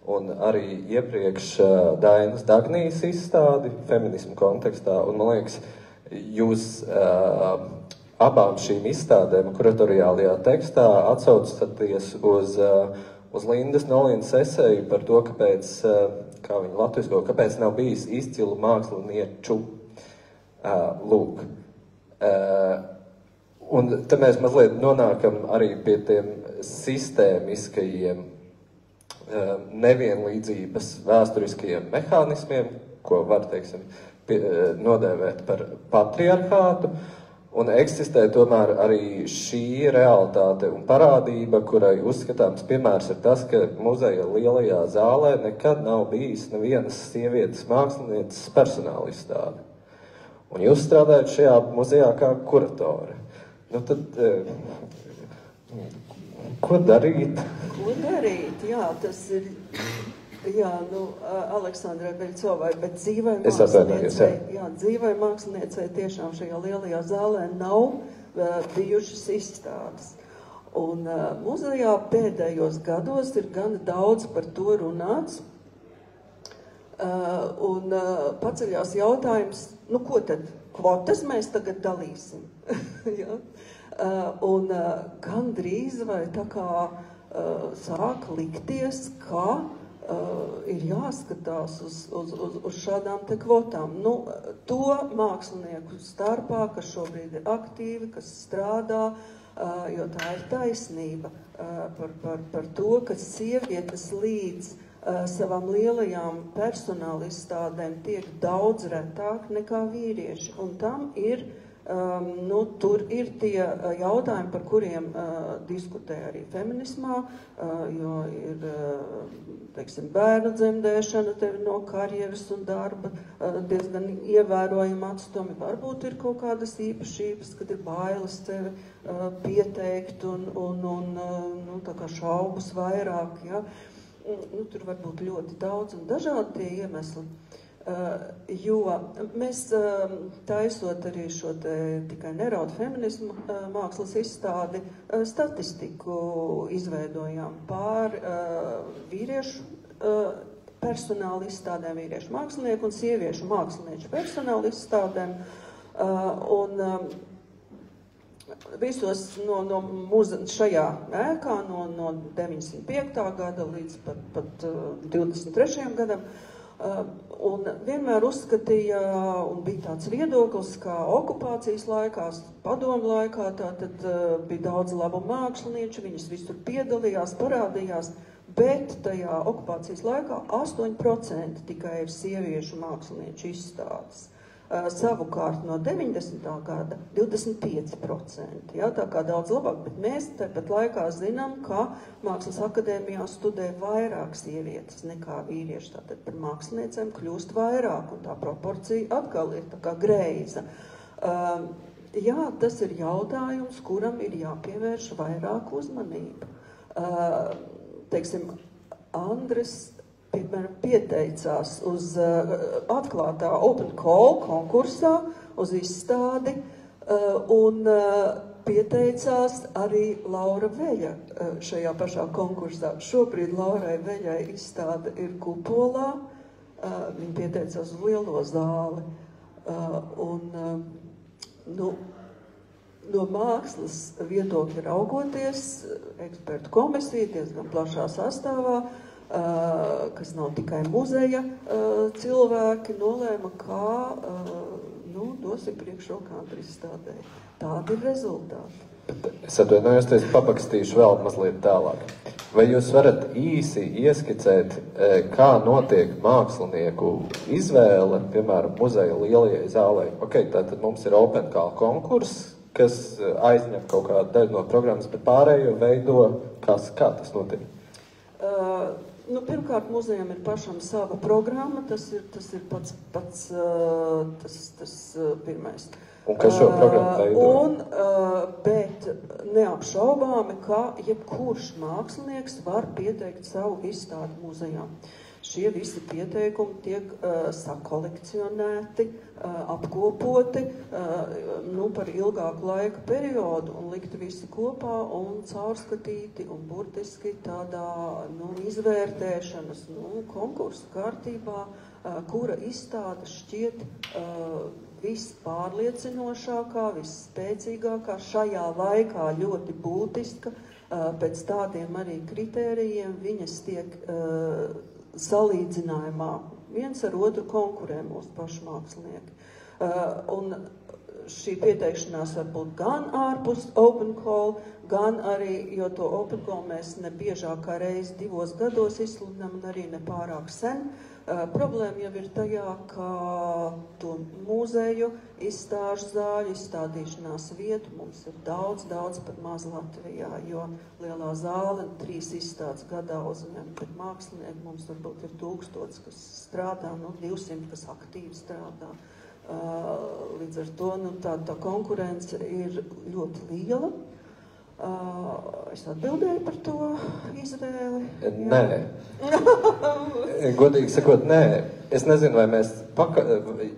un arī iepriekš Dainas Dagnijas izstādi feminismu kontekstā, un man liekas, jūs abām šīm izstādēm kuratoriālajā tekstā atsaucaties uz Lindas Nolīnas eseju par to, kāpēc, kā viņa latvisko, kāpēc nav bijis izcilu mākslinieču. Lūk. Un te mēs mazliet nonākam arī pie tiem sistēmiskajiem nevienlīdzības vēsturiskajiem mehānismiem, ko var, teiksim, nodēvēt par patriarchātu. Un eksistē tomēr arī šī realitāte un parādība, kurai uzskatāms piemērs ir tas, ka muzeja lielajā zālē nekad nav bijis nevienas sievietes mākslinieces personāla izstāde. Un jūs strādājat šajā muzejā kā kuratore. Tad, ko darīt? Ko darīt? Jā, tas ir... Jā, Aleksandrai Beļcovai, bet dzīvai māksliniecei tiešām šajā lielajā zālē nav bijušas izstādes. Un muzejā pēdējos gados ir gan daudz par to runāts. Un paceļās jautājums, ko tad, kvotas mēs tagad dalīsim? Ja? Un gan drīz vai tā kā sāk likties, ka ir jāskatās uz šādām te kvotām. To mākslinieku starpā, kas šobrīd ir aktīvi, kas strādā, jo tā ir taisnība par to, ka sievietes līdz savām lielajām personāla izstādēm tiek daudz retāk nekā vīrieši. Un tam ir, tur ir tie jautājumi, par kuriem diskutē arī feminismā, jo ir, teiksim, bērnu dzemdēšana tevi no karjeras un darba diezgan ievērojami atstumi. Varbūt ir kaut kādas īpašības, kad ir bailes tevi pieteikt un tā kā šaubas vairāk, ja? Tur var būt ļoti daudz un dažādi tie iemesli. Jo mēs taisot arī šo tikai neraudu feminismu mākslas izstādi, statistiku izveidojām pār vīriešu personāla izstādēm, vīriešu mākslinieku un sieviešu mākslinieču personāla izstādēm. Un visos šajā ēkā no 905. gada līdz pat 23. gadam. Un vienmēr uzskatīja, un bija tāds viedoklis, kā okupācijas laikās, padomu laikā, tātad bija daudz labu mākslinieču, viņas visur piedalījās, parādījās, bet tajā okupācijas laikā 8% tikai ir sieviešu mākslinieču izstādes. Savukārt no 90. gada 25%. Jā, tā kā daudz labāk, bet mēs tāpat laikā zinām, ka Mākslas akadēmijā studē vairāk sievietes nekā vīrieši. Tātad par māksliniecēm kļūst vairāk, un tā proporcija atkal ir tā kā greiza. Jā, tas ir jautājums, kuram ir jāpievērš vairāk uzmanība. Teiksim, Andres piemēram, pieteicās uz atklātā Open Call konkursā uz izstādi un pieteicās arī Laura Veļa šajā pašā konkursā. Šobrīd Laurai Veļai izstāde ir Kupolā, viņa pieteicās uz lielo zāli. No mākslas viedokļa raugoties, ekspertu komisija diezgan plašā sastāvā, kas nav tikai muzeja cilvēki, nolēma, kā dosim priekšrokā izstādē. Tādi ir rezultāti. Es atvainojos, es papakstīšu vēl mazliet tālāk. Vai jūs varat īsi ieskicēt, kā notiek mākslinieku izvēle, piemēram, muzeja lielajai zālē? Ok, tātad mums ir open call konkurss, kas aizņem kaut kādu daļu no programmas, bet pārējo veido, kā tas notiek? Pirmkārt, muzejam ir pašam sava programma, tas ir pats pirmais. Un kas šo programmu veido? Bet neapšaubāmi, ka jebkurš mākslinieks var pieteikt savu izstādi muzejā. Šie visi pieteikumi tiek sakolekcionēti, apkopoti par ilgāku laika periodu un likti visi kopā un caurskatīti un burtiski tādā izvērtēšanas konkursu kārtībā, kura izstāde šķiet vispārliecinošākā, visspēcīgākā, šajā laikā ļoti būtiska, pēc tādiem arī kritērijiem viņas tiek salīdzinājumā viens ar otru konkurē mūsu pašu mākslinieki. Un šī pieteikšanās var būt gan ārpus open call, gan arī, jo to open call mēs ne biežāk kā reizi 2 gados izsludinām un arī ne pārāk sen. Problēma jau ir tajā, ka to muzeju, izstāžu zāļu, izstādīšanās vietu mums ir daudz pat maz Latvijā, jo lielā zāle 3 izstādes gadā uzņem, bet mākslinieki mums varbūt ir 1000, kas strādā, 200, kas aktīvi strādā. Līdz ar to tā konkurence ir ļoti liela. Es atbildēju par to izvēli? Nē. Godīgi sakot, nē. Es nezinu, vai mēs,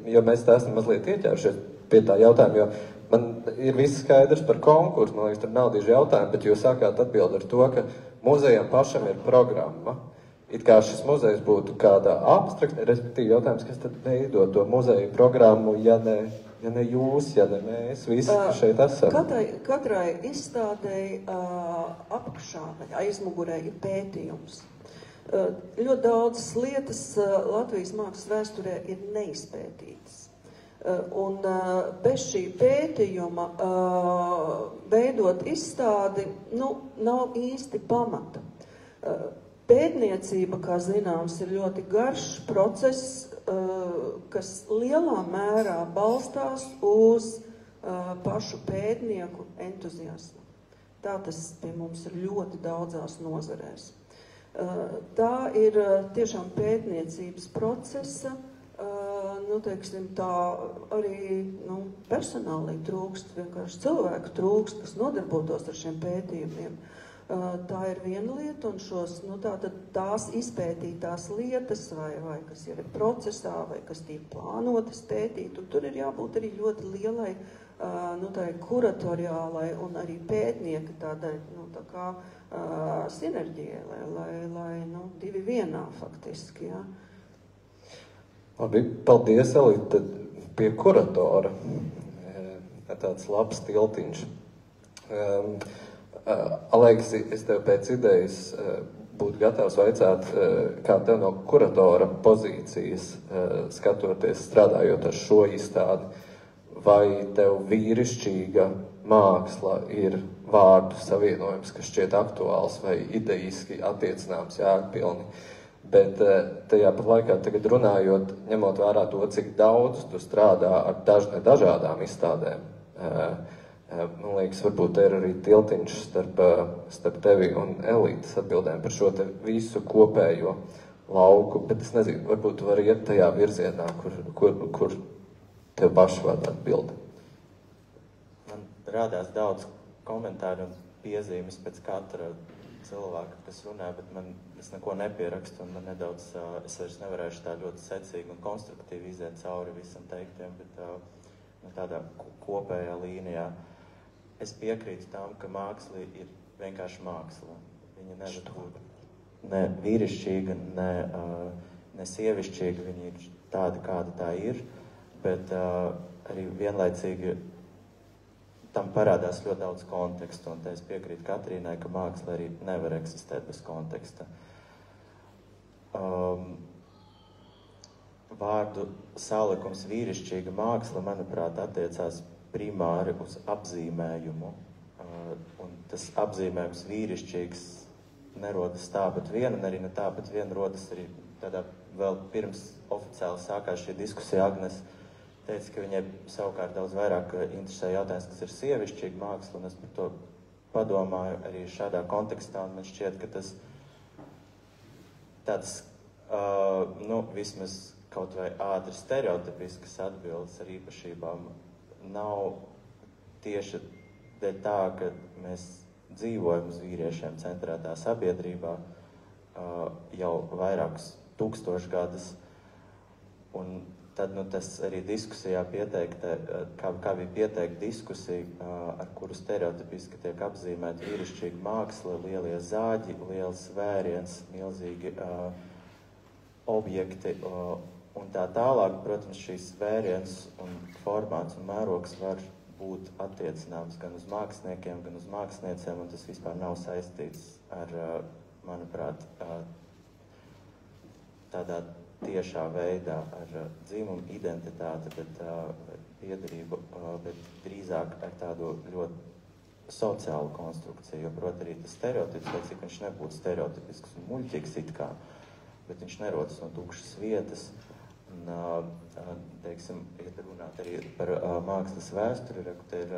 jo mēs tā esam mazliet ieķērušies pie tā jautājuma, jo man ir viss skaidrs par konkursu, man liekas, tur nav diži jautājumi, bet jūs sākāt atbild ar to, ka muzejam pašam ir programma. It kā šis muzejs būtu kādā abstrakta, respektīvi jautājums, kas tad veido to muzeju programmu, ja ne jūs, ja ne mēs, visi, kas šeit esam. Katrai izstādēji apakšā vai aizmugurē ir pētījums. Ļoti daudzas lietas Latvijas mākslas vēsturē ir neizpētītas. Un bez šī pētījuma veidot izstādi, nav īsti pamata. Pētniecība, kā zināms, ir ļoti garš process, kas lielā mērā balstās uz pašu pētnieku entuziasmu. Tā tas pie mums ir ļoti daudzās nozarēs. Tā ir tiešām pētniecības procesa, tā arī personālī trūkst, vienkārši cilvēku trūkst, kas nodarbotos ar šiem pētījumiem. Tā ir viena lieta, un tās izpētītās lietas, vai kas jau ir procesā, vai kas tiek plānotas pētīt, un tur ir jābūt arī ļoti lielai, tai kuratoriālai un arī pētnieka tādai, sinerģijai, lai divi vienā faktiski, jā. Labi, paldies, Elīte, pie kuratora. Tāds labs tiltiņš. Aleksi, es tev pēc idejas būtu gatavs vaicāt, kā tev no kuratora pozīcijas skatoties, strādājot ar šo izstādi, vai tev vīrišķīga māksla ir vārdu savienojums, kas šķiet aktuāls vai ideiski attiecināms jēgpilni, bet tajā pat laikā tagad runājot, ņemot vērā to, cik daudz tu strādā ar dažādām izstādēm, man liekas, varbūt ir arī tiltiņš starp tevi un Elītes atbildēm par šo te visu kopējo lauku, bet es nezinu, varbūt tu vari iet tajā virzienā, kur tev paši vajag atbildi. Man rādās daudz komentāru un piezīmes pēc katra cilvēka, kas runā, bet es neko nepierakstu un man nedaudz, es vairs nevarēšu tā ļoti secīgi un konstruktīvi iziet cauri visam teiktiem, bet tādā kopējā līnijā. Es piekrītu tam, ka māksla ir vienkārši māksla. Viņa nevar būt ne vīrišķīga, ne sievišķīga, viņa ir tāda, kāda tā ir, bet arī vienlaicīgi tam parādās ļoti daudz kontekstu, un es piekrītu Katrīnai, ka māksla arī nevar eksistēt bez konteksta. vārdu salikums vīrišķīga māksla, manuprāt, attiecās primāri uz apzīmējumu. Un tas apzīmējums vīrišķīgs nerodas tāpat vien, un arī ne tāpat vien rodas arī tādā vēl pirms oficiāli sākās šī diskusija. Agnes teica, ka viņai savukārt daudz vairāk interesē jautājums, kas ir sievišķīga māksla, un es par to padomāju arī šādā kontekstā, un man šķiet, ka tas tāds, vismaz kaut vai ātri stereotipiskas atbildes ar īpašībām nav tieši dēļ tā, ka mēs dzīvojam uz vīriešiem centrētā sabiedrībā jau vairākus tūkstošgadus, un tad tas arī diskusijā pieteikta, kā bija pieteikta diskusija, ar kuru stereotipiski tiek apzīmēta vīrišķīga māksla, lielie zāģi, liels vēriens, milzīgi objekti, un tā tālāk, protams, šīs vēriens un formāts un mērogs var būt attiecināms gan uz māksliniekiem, gan uz māksliniecēm, un tas vispār nav saistīts ar, manuprāt, tādā tiešā veidā ar dzimumu identitāti, bet piederību, bet drīzāk ar tādu ļoti sociālu konstrukciju, jo, proti, arī tas stereotips, vai cik viņš nebūtu stereotipisks un muļķīgs it kā, bet viņš nerodas no tukšas vietas. Un, teiksim, ja runāt arī par mākslas vēsturi, te ir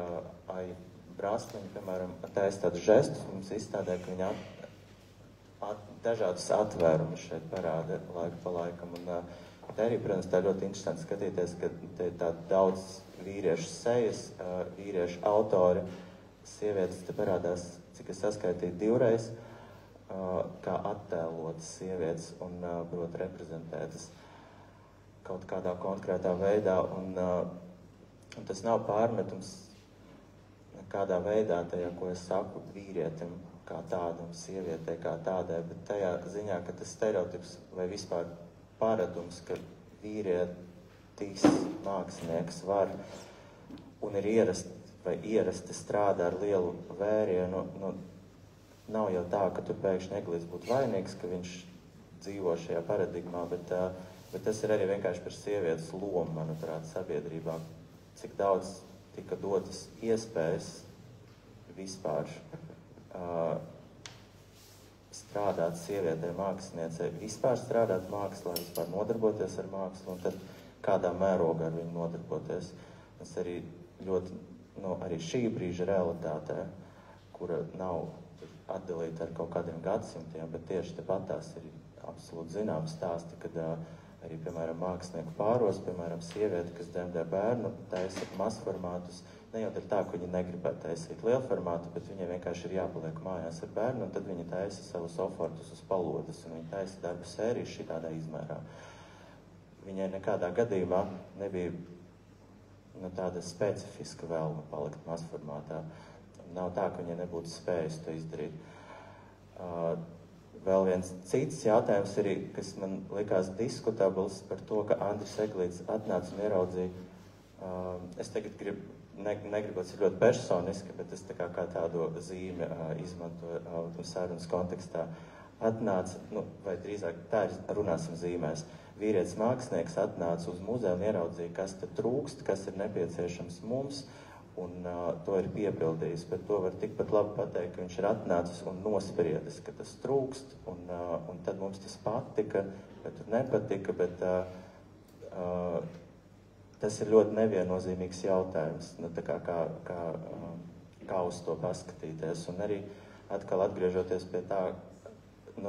Aija Brāsliņa, piemēram, taisa tādus žestus, mums izstādē, ka viņa dažādas atvērumus šeit parāda laiku pa laikam. Un te arī, protams, tā ļoti interesanti skatīties, ka te ir tā daudz vīriešu sejas, vīriešu autori, sievietes te parādās, cik es saskaitīju divreiz, kā attēlotas sievietes un, proti, reprezentētas kaut kādā konkrētā veidā, un tas nav pārmetums kādā veidā tajā, ko es saku vīrietim kā tādam, sievietei kā tādai, bet tajā ziņā, ka tas stereotips vai vispār paradums, ka vīrietis mākslinieks var un ir ierasti strādā ar lielu vērienu, nav jau tā, ka tur pēkšņi Eglis būtu vainīgs, ka viņš dzīvo šajā paradigmā, bet tas ir arī vienkārši par sievietes lomu, manuprāt, sabiedrībā. Cik daudz tika dotas iespējas vispār strādāt sievietei māksliniecei, vispār strādāt mākslā, vispār nodarboties ar mākslu, un tad kādā mērogā ar viņu nodarboties. Tas arī ļoti, arī šī brīža realitātē, kura nav atdalīta ar kaut kādiem gadsimtiem, bet tieši tepat tās ir absolūti zināms stāsti, kad arī, piemēram, mākslinieku pāros, piemēram, sieviete, kas dzemdē bērnu, taisa mazformātus, ne jau ir tā, ka viņa negribētu taisīt lielformātu, bet viņai vienkārši ir jāpaliek mājās ar bērnu, un tad viņa taisa savus ofortus uz palodas, un viņa taisa darbu sērijas šitādā izmērā. Viņai nekādā gadījumā nebija tāda specifiska vēlme palikt mazformātā. Nav tā, ka viņai nebūtu spējas to izdarīt. Vēl viens cits jautājums arī, kas man likās diskutabls par to, ka Andris Eglīts atnāca un ieraudzīja. Es tagad negribu būt ļoti personiski, bet es tā kā tādu zīmi izmantoju sarunas kontekstā. Atnāca, vai drīzāk tā ir, runāsim zīmēs, vīrietis mākslinieks atnāca uz muzeju un ieraudzīja, kas te trūkst, kas ir nepieciešams mums, un to ir piepildījis, bet to var tikpat labi pateikt, ka viņš ir atnācis un nospriedis, ka tas trūkst, un tad mums tas patika, bet tur nepatika, bet tas ir ļoti neviennozīmīgs jautājums, kā uz to paskatīties, un arī atkal atgriežoties pie tā,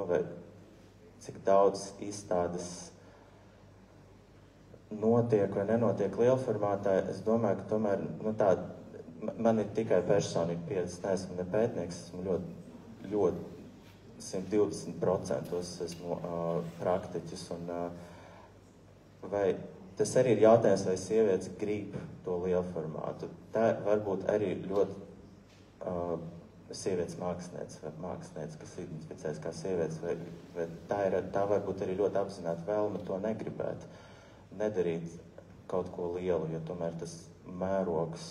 vai cik daudz izstādes notiek vai nenotiek lielformātā, es domāju, ka tomēr, man ir tikai personīgi pieredze, neesmu ne pētnieks, esmu ļoti 120% esmu praktiķis, un vai tas arī ir jautājums, vai sievietes grib to lielformātu. Tā varbūt arī ļoti sievietes māksliniece vai māksliniece, kas identificēs kā sievietes, vai tā varbūt arī ļoti apzināta vēlme to negribēt, nedarīt kaut ko lielu, jo tomēr tas mērogs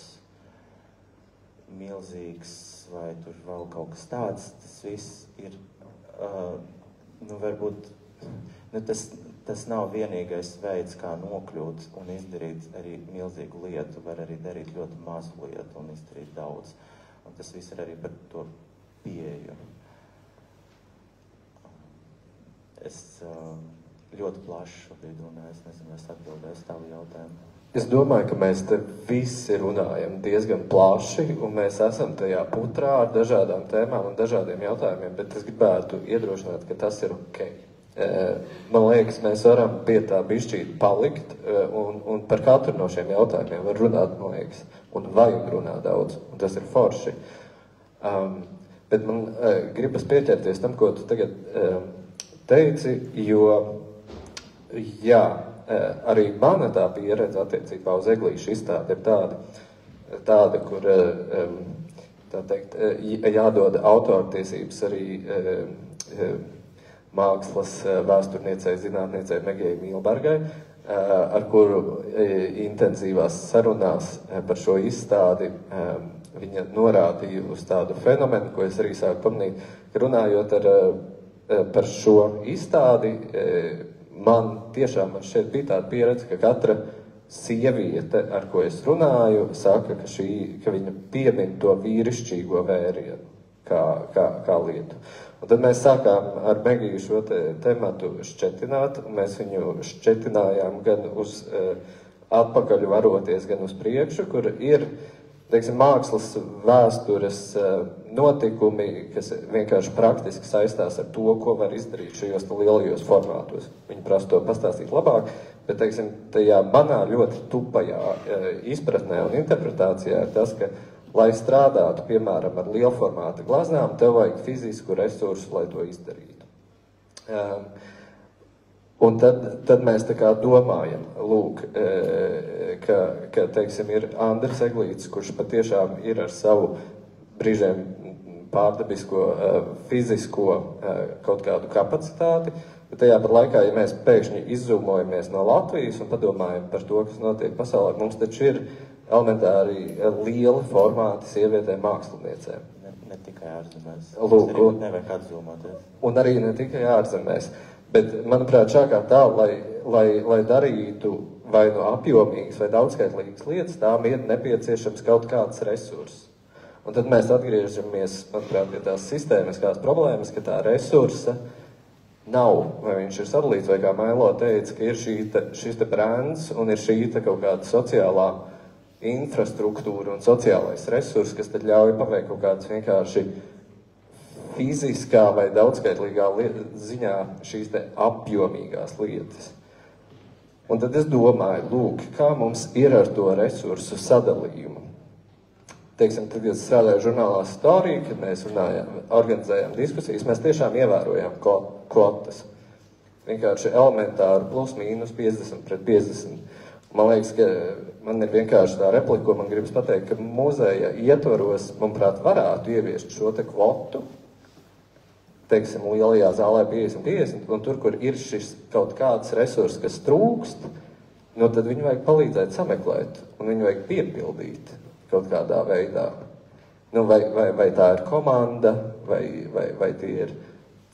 milzīgs vai tur vēl kaut kas tāds, tas viss ir, varbūt Nu, tas nav vienīgais veids, kā nokļūt un izdarīt arī milzīgu lietu. Var arī darīt ļoti mazu lietu un izdarīt daudz. Un tas viss ir arī par to pieeju. Es ļoti plaši šobrīd runāju, es nezinu, es atbildēju tavu jautājumu. Es domāju, ka mēs te visi runājam diezgan plaši, un mēs esam tajā putrā ar dažādām tēmām un dažādiem jautājumiem, bet es gribētu iedrošināt, ka tas ir ok. Man liekas, mēs varam pie tā bišķīt palikt, un par katru no šiem jautājumiem var runāt, man liekas, un vajag runāt daudz, un tas ir forši. Bet man gribas pieķerties tam, ko tu tagad teici, jo, jā, arī mana tā pieredze attiecībā uz Eglīšu izstādi ir tāda, kur, tā teikt, jādod autortiesības arī mākslas vēsturniecei, zinātniecei Megijai Mīlbergai, ar kuru intensīvās sarunās par šo izstādi viņa norādīja uz tādu fenomenu, ko es arī sāku pamanīt, ka runājot par šo izstādi, man šeit bija tāda pieredze, ka katra sieviete, ar ko es runāju, saka, ka viņa piemin to vīrišķīgo vērienu kā lietu. Un tad mēs sākām ar Megiju šo tematu šķetināt, un mēs viņu šķetinājām gan uz atpakaļ varoties, gan uz priekšu, kur ir, teiksim, mākslas vēstures notikumi, kas vienkārši praktiski saistās ar to, ko var izdarīt šajos lielajos formātos. Viņi prasa to pastāstīt labāk, bet, teiksim, tajā manā ļoti tupajā izpratnē un interpretācijā ir tas, ka, lai strādātu, piemēram, ar lielformāta glaznām, tev vajag fizisku resursu, lai to izdarītu. Un tad mēs tā kā domājam, lūk, ka teiksim, ir Andris Eglītis, kurš patiešām ir ar savu brīžiem pārdabisko, fizisko kaut kādu kapacitāti, bet tajā pat laikā, ja mēs pēkšņi izzūmojamies no Latvijas un padomājam par to, kas notiek pasaulē, mums taču ir elementāri lieli formāti sievietēm māksliniecēm. Ne tikai ārzemēs. Lūk, nevajag atzūmoties. Un arī ne tikai ārzemēs. Bet, manuprāt, šākā tā, lai darītu vai no apjomīgas vai daudzskaitlīgas lietas, tām ir nepieciešams kaut kāds resurss. Un tad mēs atgriežamies, manuprāt, pie tās sistēmiskās problēmas, ka tā resursa nav, vai viņš ir sadalīts, vai kā Mailo teica, ka ir šis te brands un ir šī te kaut kāda sociālā infrastruktūra un sociālais resurs, kas tad ļauj paveikt kaut kādas vienkārši fiziskā vai daudzskaitlīgā ziņā šīs te apjomīgās lietas. Un tad es domāju, lūk, kā mums ir ar to resursu sadalījumu. Teiksim, tad, kad strādāju žurnālā Storija, kad mēs organizējām diskusijas, mēs tiešām ievērojām kvotas. Vienkārši elementāri plus mīnus 50/50. Man liekas, ka man ir vienkārši tā replika, ko man gribas pateikt, ka muzeja ietvaros, manuprāt, varētu ieviest šo te kvotu, teiksim, lielajā zālē 50/50, un tur, kur ir šis kaut kāds resurs, kas trūkst, nu tad viņu vajag palīdzēt sameklēt, un viņu vajag piepildīt kaut kādā veidā. Nu, vai tā ir komanda, vai tie ir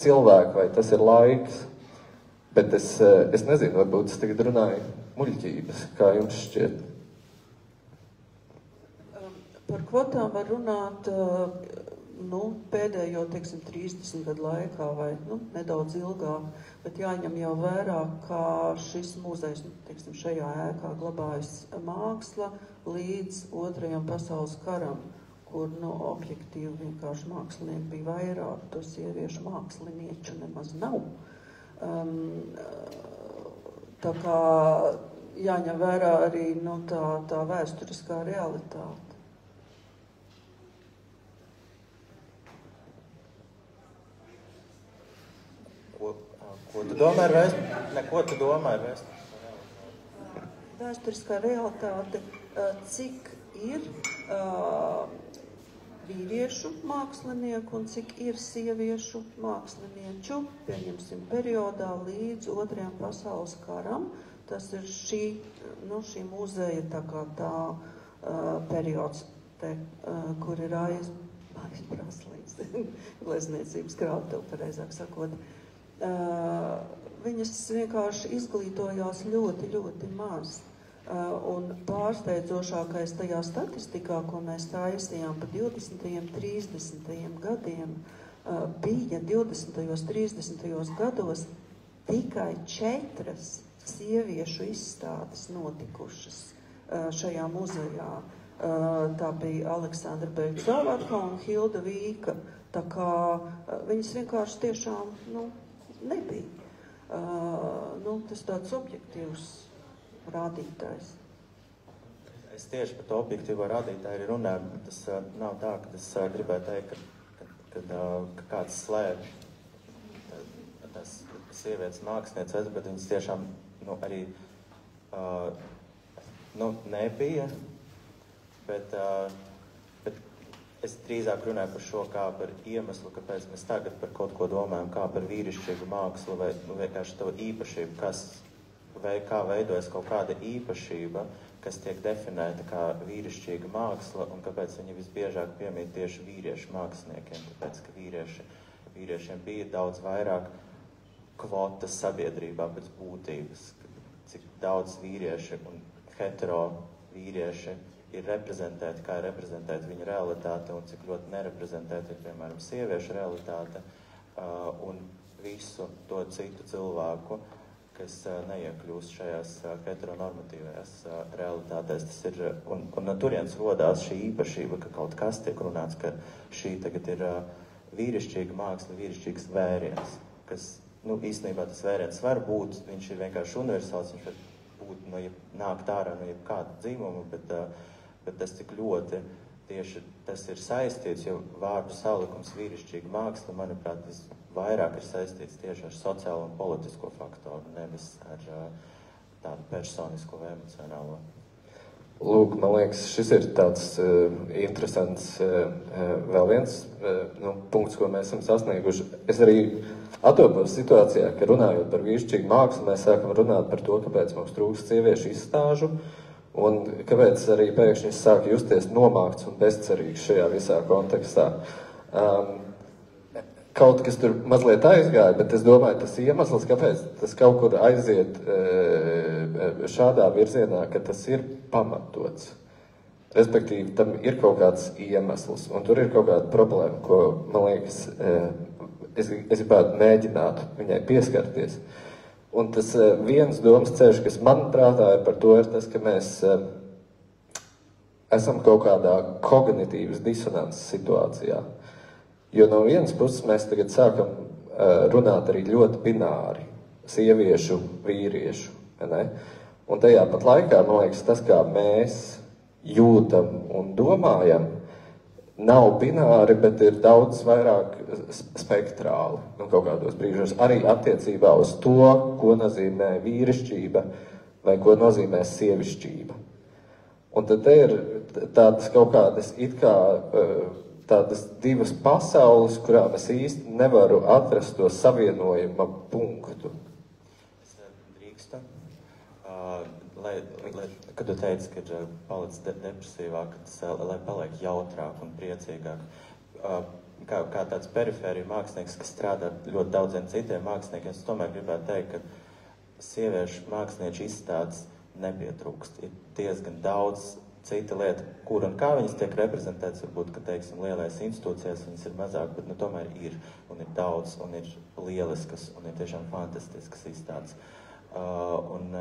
cilvēki, vai tas ir laiks, bet es nezinu, varbūt es tagad runāju muļķības, kā jums šķiet? Par kvotām var runāt pēdējo, teiksim, 30 gadu laikā vai nedaudz ilgāk, bet jāņem jau vērā, kā šis muzejs, teiksim, šajā ēkā glabājas māksla līdz Otrajam pasaules karam, kur, objektīvi vienkārši mākslinieki bija vairāk, to sieviešu mākslinieču nemaz nav. Tā kā jāņem vērā arī tā vēsturiskā realitāte. Ko tu domā ar vēsturi? Ko tu domā ar vēsturi? Vēsturiskā realitāte, cik ir vīriešu mākslinieku un cik ir sieviešu mākslinieču, pieņemsim, periodā līdz Otrajam pasaules karam. Tas ir šī muzeja tā periods, kur ir aizbrās līdz glezniecības krātuve, pareizāk sakot. Viņas vienkārši izglītojās ļoti, ļoti maz. Un pārsteidzošākais tajā statistikā, ko mēs taisījām pa 20. 30. gadiem, bija 20. 30. gados tikai 4 sieviešu izstādes notikušas šajā muzejā. Tā bija Aleksandra Beļģzāvātka un Hilda Vīka. Tā kā viņas vienkārši tiešām nebija. Tas tāds objektīvs rādītājs. Es tieši par to objektīvo rādītāju arī runāju, bet tas nav tā, ka es gribēju teikt, ka kāds slēp tas sievietes mākslinieces, bet viņas tiešām arī nebija, bet es drīzāk runāju par šo kā par iemeslu, kāpēc mēs tagad par kaut ko domājam, kā par vīrišķīgu mākslu vai vienkārši to īpašību, kā veidojas kaut kāda īpašība, kas tiek definēta kā vīrišķīga māksla, un kāpēc viņi visbiežāk piemīt tieši vīriešu māksliniekiem, tāpēc, ka vīriešiem bija daudz vairāk kvotas sabiedrībā pēc būtības, cik daudz vīrieši un hetero vīrieši ir reprezentēti, kā ir reprezentēta viņu realitāte, un cik ļoti nereprezentēta ir, piemēram, sieviešu realitāte, un visu to citu cilvēku, kas neiekļūst šajās heteronormatīvajās realitātēs. Tas ir, un no turienes rodās šī īpašība, ka kaut kas tiek runāts, ka šī tagad ir vīrišķīga māksla, vīrišķīgs vēriens, kas, īstenībā tas vēriens var būt, viņš ir vienkārši universāls, viņš var būt, nākt ārā no jebkāda dzīvuma, bet tas cik ļoti tieši tas ir saistīts, jo vārdu salikums vīrišķīga māksla, manuprāt, vairāk ir saistīts tieši ar sociālo un politisko faktoru, nevis ar tādu personisko vai emocionālo. Lūk, man liekas, šis ir tāds interesants vēl viens punkts, ko mēs esam sasnieguši. Es arī atopos situācijā, ka runājot par vīrišķīgu mākslu, mēs sākam runāt par to, kāpēc mums trūkst sieviešu izstāžu, un kāpēc arī pēkšņi es sāku justies nomākts un bezcerīgs šajā visā kontekstā. Kaut kas tur mazliet aizgāja, bet es domāju, tas iemesls, kāpēc tas kaut kur aiziet šādā virzienā, ka tas ir pamatots. Respektīvi, tam ir kaut kāds iemesls, un tur ir kaut kāda problēma, ko, man liekas, es gribētu mēģināt viņai pieskarties. Un tas viens domas ceļš, kas man prātā ir par to, ir tas, ka mēs esam kaut kādā kognitīvas disonances situācijā. Jo no vienas puses mēs tagad sākam runāt arī ļoti bināri, sieviešu, vīriešu, ne? Un tajā pat laikā, man liekas, tas, kā mēs jūtam un domājam, nav bināri, bet ir daudz vairāk spektrāli, kaut kādos brīžos, arī attiecībā uz to, ko nozīmē vīrišķība vai ko nozīmē sievišķība. Un tad te ir tādas kaut kādas it kā tādas divas pasaules, kurām es īsti nevaru atrast to savienojuma punktu. Es drīkstu. Kad tu teici, ka ir palicis depresīvāk, lai paliek jautrāk un priecīgāk. Kā tāds perifērija mākslinieks, kas strādā ļoti daudziem citiem māksliniekiem, es tomēr gribētu teikt, ka sieviešu mākslinieku izstādes nepietrūkst. Ir diezgan daudz cita lieta, kur un kā viņas tiek reprezentētas, varbūt, ka, teiksim, lielais institūcijās viņas ir mazāk, bet, tomēr ir, un ir daudz, un ir lieliskas, un ir tiešām fantastiskas izstādes. Un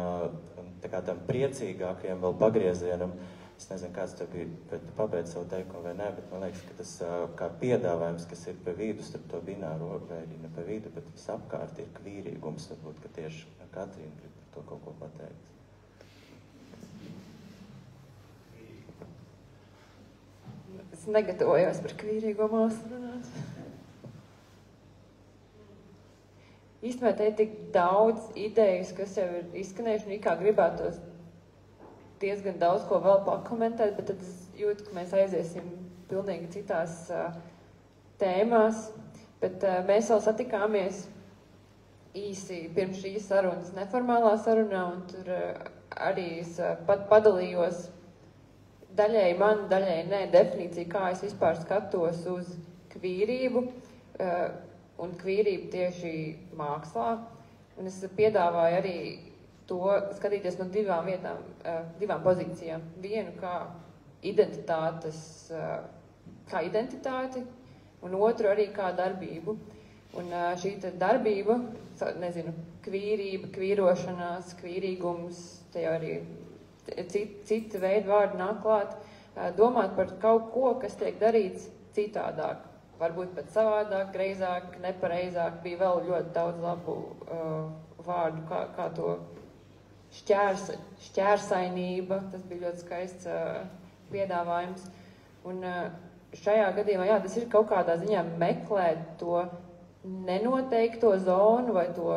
tā kā tam priecīgākajam vēl pagriezienam, es nezinu, kāds tev bija, bet tu pabeidz savu teikumu vai ne, bet man liekas, ka tas kā piedāvājums, kas ir pa vidu starp to bināro, vai arī ne pa vidu, bet visapkārt ir kvīrīgums, varbūt, ka tieši Katrīna grib par to kaut ko pateikt. Es negatavojos par kvīrīgo mākslu runāt. Īstenībā te ir tik daudz idejas, kas jau ir izskanējuši, un kā gribētos diezgan daudz ko vēl pakomentēt, bet tad es jūtu, ka mēs aiziesim pilnīgi citās tēmās. Bet mēs vēl satikāmies īsi pirms šīs sarunas neformālā sarunā, un tur arī es pat padalījos daļēji man, daļēji nē definīciju, kā es vispār skatos uz kvīrību. un kvīrību tieši mākslā. Un es piedāvāju arī to skatīties no divām pozīcijām. Vienu kā identitāti, un otru arī kā darbību. Un šī darbība, kvīrība, kvīrošanās, kvīrīgums, te jau arī citi veidi vārdi nāk klāt, domāt par kaut ko, kas tiek darīts citādāk. Varbūt pat savādāk, greizāk, nepareizāk, bija vēl ļoti daudz labu vārdu, kā to šķērsainība, tas bija ļoti skaists piedāvājums. Un šajā gadījumā, jā, tas ir kaut kādā ziņā meklēt to nenoteikto zonu vai to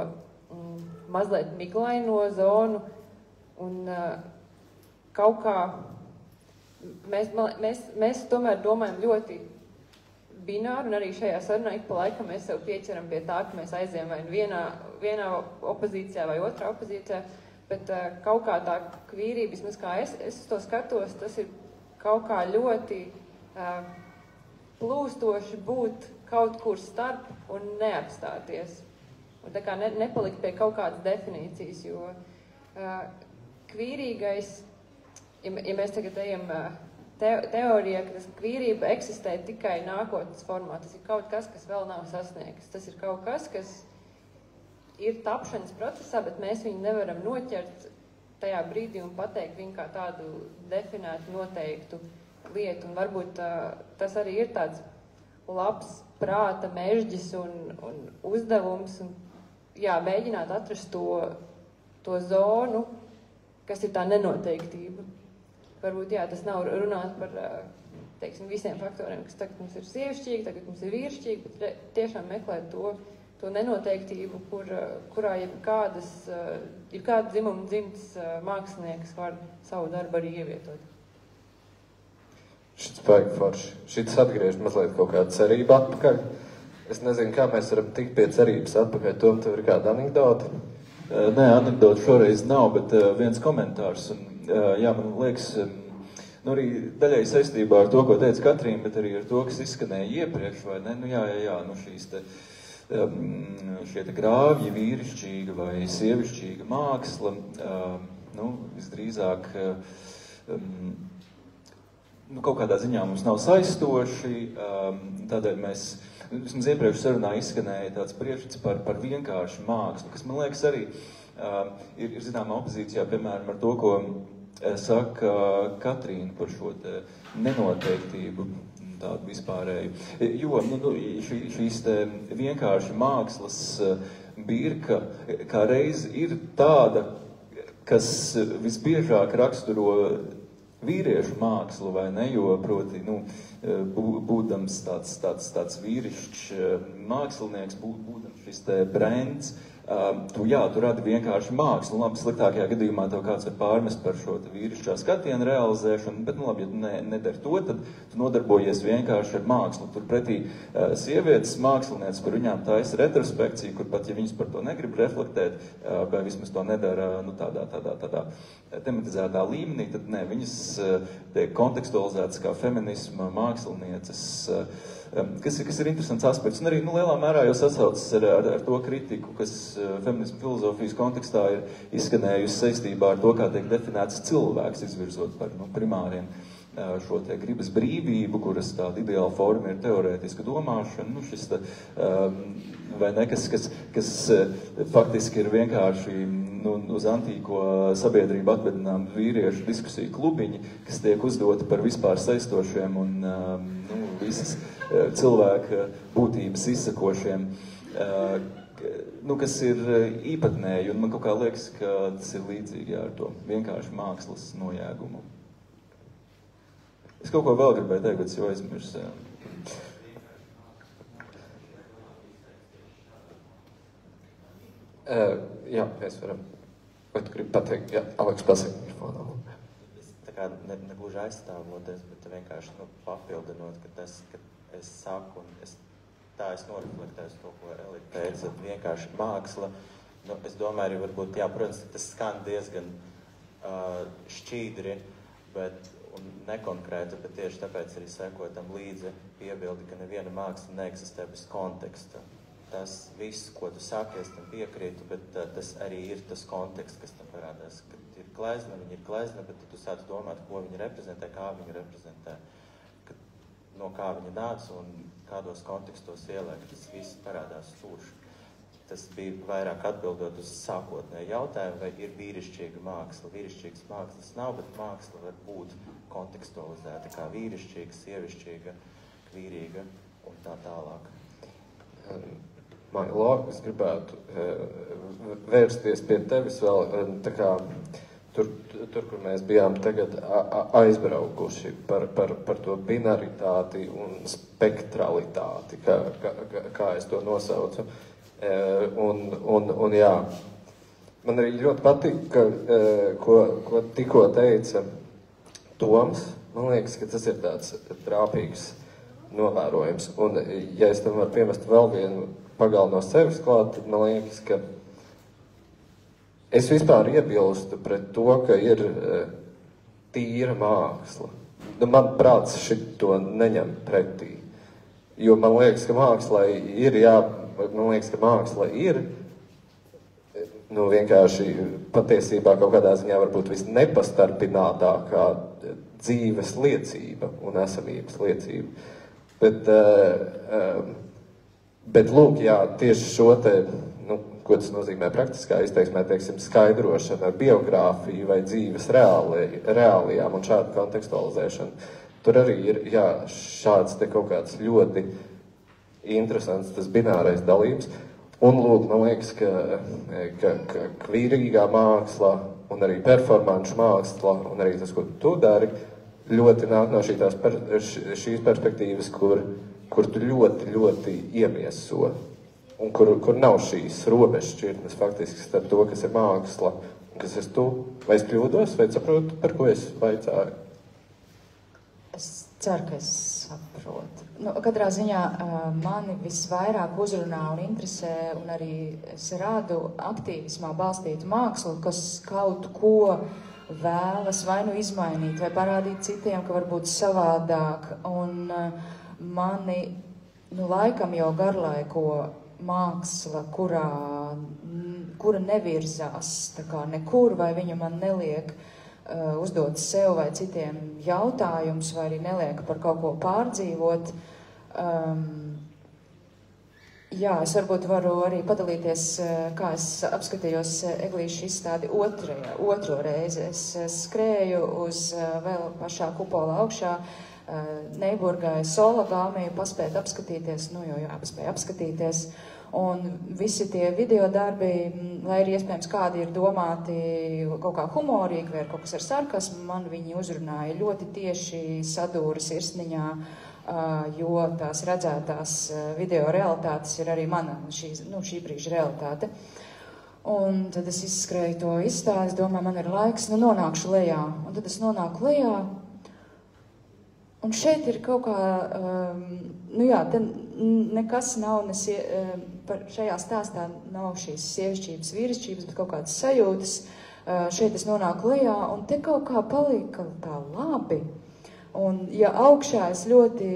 mazliet miglaino zonu. Un kaut kā mēs tomēr domājam ļoti bināri, un arī šajā sarunā ik pa laikam mēs sev pieķeram pie tā, ka mēs aizējam vai vienā opozīcijā vai otrā opozīcijā, bet kaut kā tā kvīrība, vismaz kā es to skatos, tas ir kaut kā ļoti plūstoši būt kaut kur starp un neapstāties. Un tā kā nepalikt pie kaut kādas definīcijas, jo kvīrīgais, ja mēs tagad ejam teorijā, ka tas kvīrība eksistē tikai nākotnes formā, tas ir kaut kas vēl nav sasniegts. Tas ir kaut kas ir tapšanas procesā, bet mēs viņu nevaram noķert tajā brīdī un pateikt viņu kā tādu definētu, noteiktu lietu. Un varbūt tas arī ir tāds labs prāta mežģis un uzdevums, un jā, mēģināt atrast to zonu, kas ir tā nenoteiktība. Varbūt, jā, tas nav runāt par, teiksim, visiem faktoriem, kas tagad mums ir sievišķīgi, tagad mums ir vīrišķīgi, bet tiešām meklēt to nenoteiktību, kurā jebkāda dzimuma dzimts mākslinieks var savu darbu arī ievietot. Šits baigi forši. Šits atgriež mazliet kaut kādu cerību atpakaļ. Es nezinu, kā mēs varam tikt pie cerības atpakaļ. Tom, tev ir kāda anekdota? Nē, anekdota šoreiz nav, bet viens komentārs. Un, jā, man liekas, arī daļai saistībā ar to, ko teica Katrīna, bet arī ar to, kas izskanēja iepriekš, vai ne? Šie te grāvji, vīrišķīga vai sievišķīga māksla, visdrīzāk kaut kādā ziņā mums nav saistoši, tādēļ mēs, vismaz iepriekš sarunā izskanēja tāds priekšstats par vienkāršu mākslu, kas, man liekas, arī ir zināmā opozīcijā, piemēram, ar to, ko saka Katrīna par šo te nenoteiktību, tādu vispārēju. Jo šīs te vienkārši mākslas birka kā reiz ir tāda, kas visbiežāk raksturo vīriešu mākslu, vai ne, jo proti, būdams tāds vīrišķs mākslinieks, būdams šis te brands, tu radi vienkārši mākslu. Labi, sliktākajā gadījumā tev kāds var pārmest par šo vīrišķā skatienu realizēšanu, bet, labi, ja tu nedari to, tad tu nodarbojies vienkārši ar mākslu. Turpretī sievietes mākslinieces, kur viņām taisa retrospekcija, kur pat, ja viņas par to negrib reflektēt, vai vismaz to nedara tādā tematizētā līmenī, tad ne, viņas tiek kontekstualizētas kā feminisma mākslinieces, kas ir interesants aspekts. Un arī lielā mērā jau sasaucas ar to kritiku, kas feminismu filozofijas kontekstā ir izskanējusi saistībā ar to, kā tiek definēts cilvēks, izvirzot par primāriem šo te gribas brīvību, kuras tāda ideāla forma ir teorētiska domāšana. Šis vai ne, kas faktiski ir vienkārši uz antīko sabiedrību atvedinām vīriešu diskusiju klubiņi, kas tiek uzdoti par vispār saistošiem un visas cilvēka būtības izsakošiem, kas ir īpatnēji, un man kaut kā liekas, ka tas ir līdzīgi ar to vienkārši mākslas nojēgumu. Es kaut ko vēl gribēju teikt, bet es jau aizmirsu. Jā, mēs varam. Vai tu gribi pateikt? Jā, Aleks, pasaka mikrofonā. Es tā kā negluži aizstāvoties, bet vienkārši papildinot, ka tas, ka es saku, un es noreflektēju to, ko Elita teica, vienkārši māksla. Es domāju, arī varbūt, jā, protams, tas skan diezgan šķīdri, un nekonkrēti, bet tieši tāpēc arī sekotam līdzi piebildi, ka neviena māksla neeksistē bez konteksta. tas viss, ko tu saki, es tam piekrītu, bet tas arī ir tas konteksts, kas tam parādās. Kad ir glezna, viņa ir glezna, bet tu sāc domāt, ko viņa reprezentē, kā viņa reprezentē, no kā viņa nāca un kādos kontekstos ieliek, tas viss parādās stūši. Tas bija vairāk atbildot uz sākotnēju jautājumu, vai ir vīrišķīga māksla. Vīrišķīgas mākslas nav, bet māksla var būt kontekstualizēta kā vīrišķīga, sievišķīga, kvīrīga un tā tālāk. Mailo, es gribētu vērsties pie tevis vēl, tā kā tur, kur mēs bijām tagad aizbraukuši par to binaritāti un spektralitāti, kā es to nosaucu. Un jā, man arī ļoti patīk, ko tikko teica Toms. Man liekas, ka tas ir tāds trāpīgs novērojums. Un, ja es tam varu piemest vēl vienu pagalu no sevis klāt, tad man liekas, ka es vispār iebilstu pret to, ka ir tīra māksla. Man prāts šito neņem pretī. Jo man liekas, ka mākslai ir Man liekas, ka māksla ir vienkārši patiesībā kaut kādā ziņā varbūt visnepastarpinātākā dzīves liecība un esamības liecība. Bet lūk, jā, tieši šo te, ko tas nozīmē praktiskā izteiksmē, teiksim, skaidrošana ar biogrāfiju vai dzīves reālijām un šādu kontekstualizēšanu. Tur arī ir, jā, šāds te kaut kāds ļoti interesants tas binārais dalības. Un lūk, man liekas, ka kvīrīgā māksla un arī performanšu māksla un arī tas, ko tu dari, ļoti nāk no šīs perspektīvas, kur tu ļoti, ļoti iemieso. Un kur nav šīs robežšķirtnes faktiski starp to, kas ir māksla un kas ir tu. Vai es kļūdos, vai saprotu, par ko es vaicāju? Es ceru, ka es saprotu. Katrā ziņā mani visvairāk uzrunā un interesē, un arī es rādu aktīvismā balstītu mākslu, kas kaut ko vēlas vai izmainīt, vai parādīt citiem, ka varbūt savādāk. Un mani, laikam jau garlaiko māksla, kura nevirzās tā kā nekur, vai viņa man neliek uzdot sev vai citiem jautājumus, vai arī neliek par kaut ko pārdzīvot. Jā, es varbūt varu arī padalīties, kā es apskatījos Eglīša izstādi otro reizi. Es skrēju uz vēl pašā kupola augšā, Neiburgai Sologāmiju, paspēt apskatīties, jo jāpaspēja apskatīties. Un visi tie video darbi, lai ir iespējams kādi ir domāti kaut kā humorīgi vai kaut kas ar sarkasmu, man viņi uzrunāja ļoti tieši sadūra sirsniņā, jo tās redzētās video realitātes ir arī mana šī brīža realitāte. Un tad es izskrēju to izstādi, domāju, man ir laiks, nonākšu lejā. Un tad es nonāku lejā. Un šeit ir kaut kā, te nekas nav, šajā stāstā nav šīs sievišķības, vīrišķības, bet kaut kādas sajūtas. Šeit es nonāku lejā, un te kaut kā palika tā labi. Un ja augšā es ļoti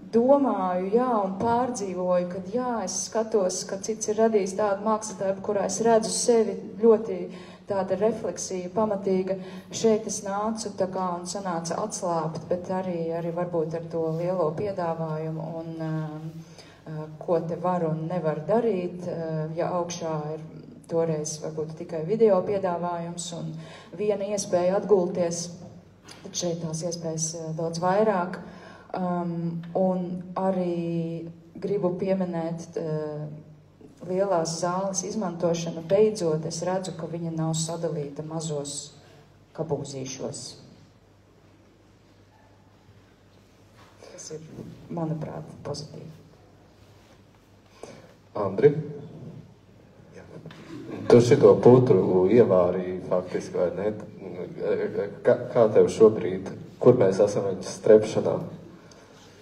domāju, un pārdzīvoju, kad es skatos, ka cits ir radījis tādu mākslatēbu, kurā es redzu sevi ļoti tāda refleksija pamatīga. Šeit es nācu tā kā un sanāca atslāpt, bet arī varbūt ar to lielo piedāvājumu un ko te var un nevar darīt, ja augšā ir toreiz varbūt tikai video piedāvājums un viena iespēja atgulties, tad šeit tās iespējas daudz vairāk. Un arī gribu pieminēt lielās zāles izmantošanu. Beidzot, es redzu, ka viņa nav sadalīta mazos kabūzīšos. Tas ir, manuprāt, pozitīvi. Andri? Tu šito putru ievārīji faktiski, vai ne? Kā tev šobrīd, kur mēs esam viņas strepšanā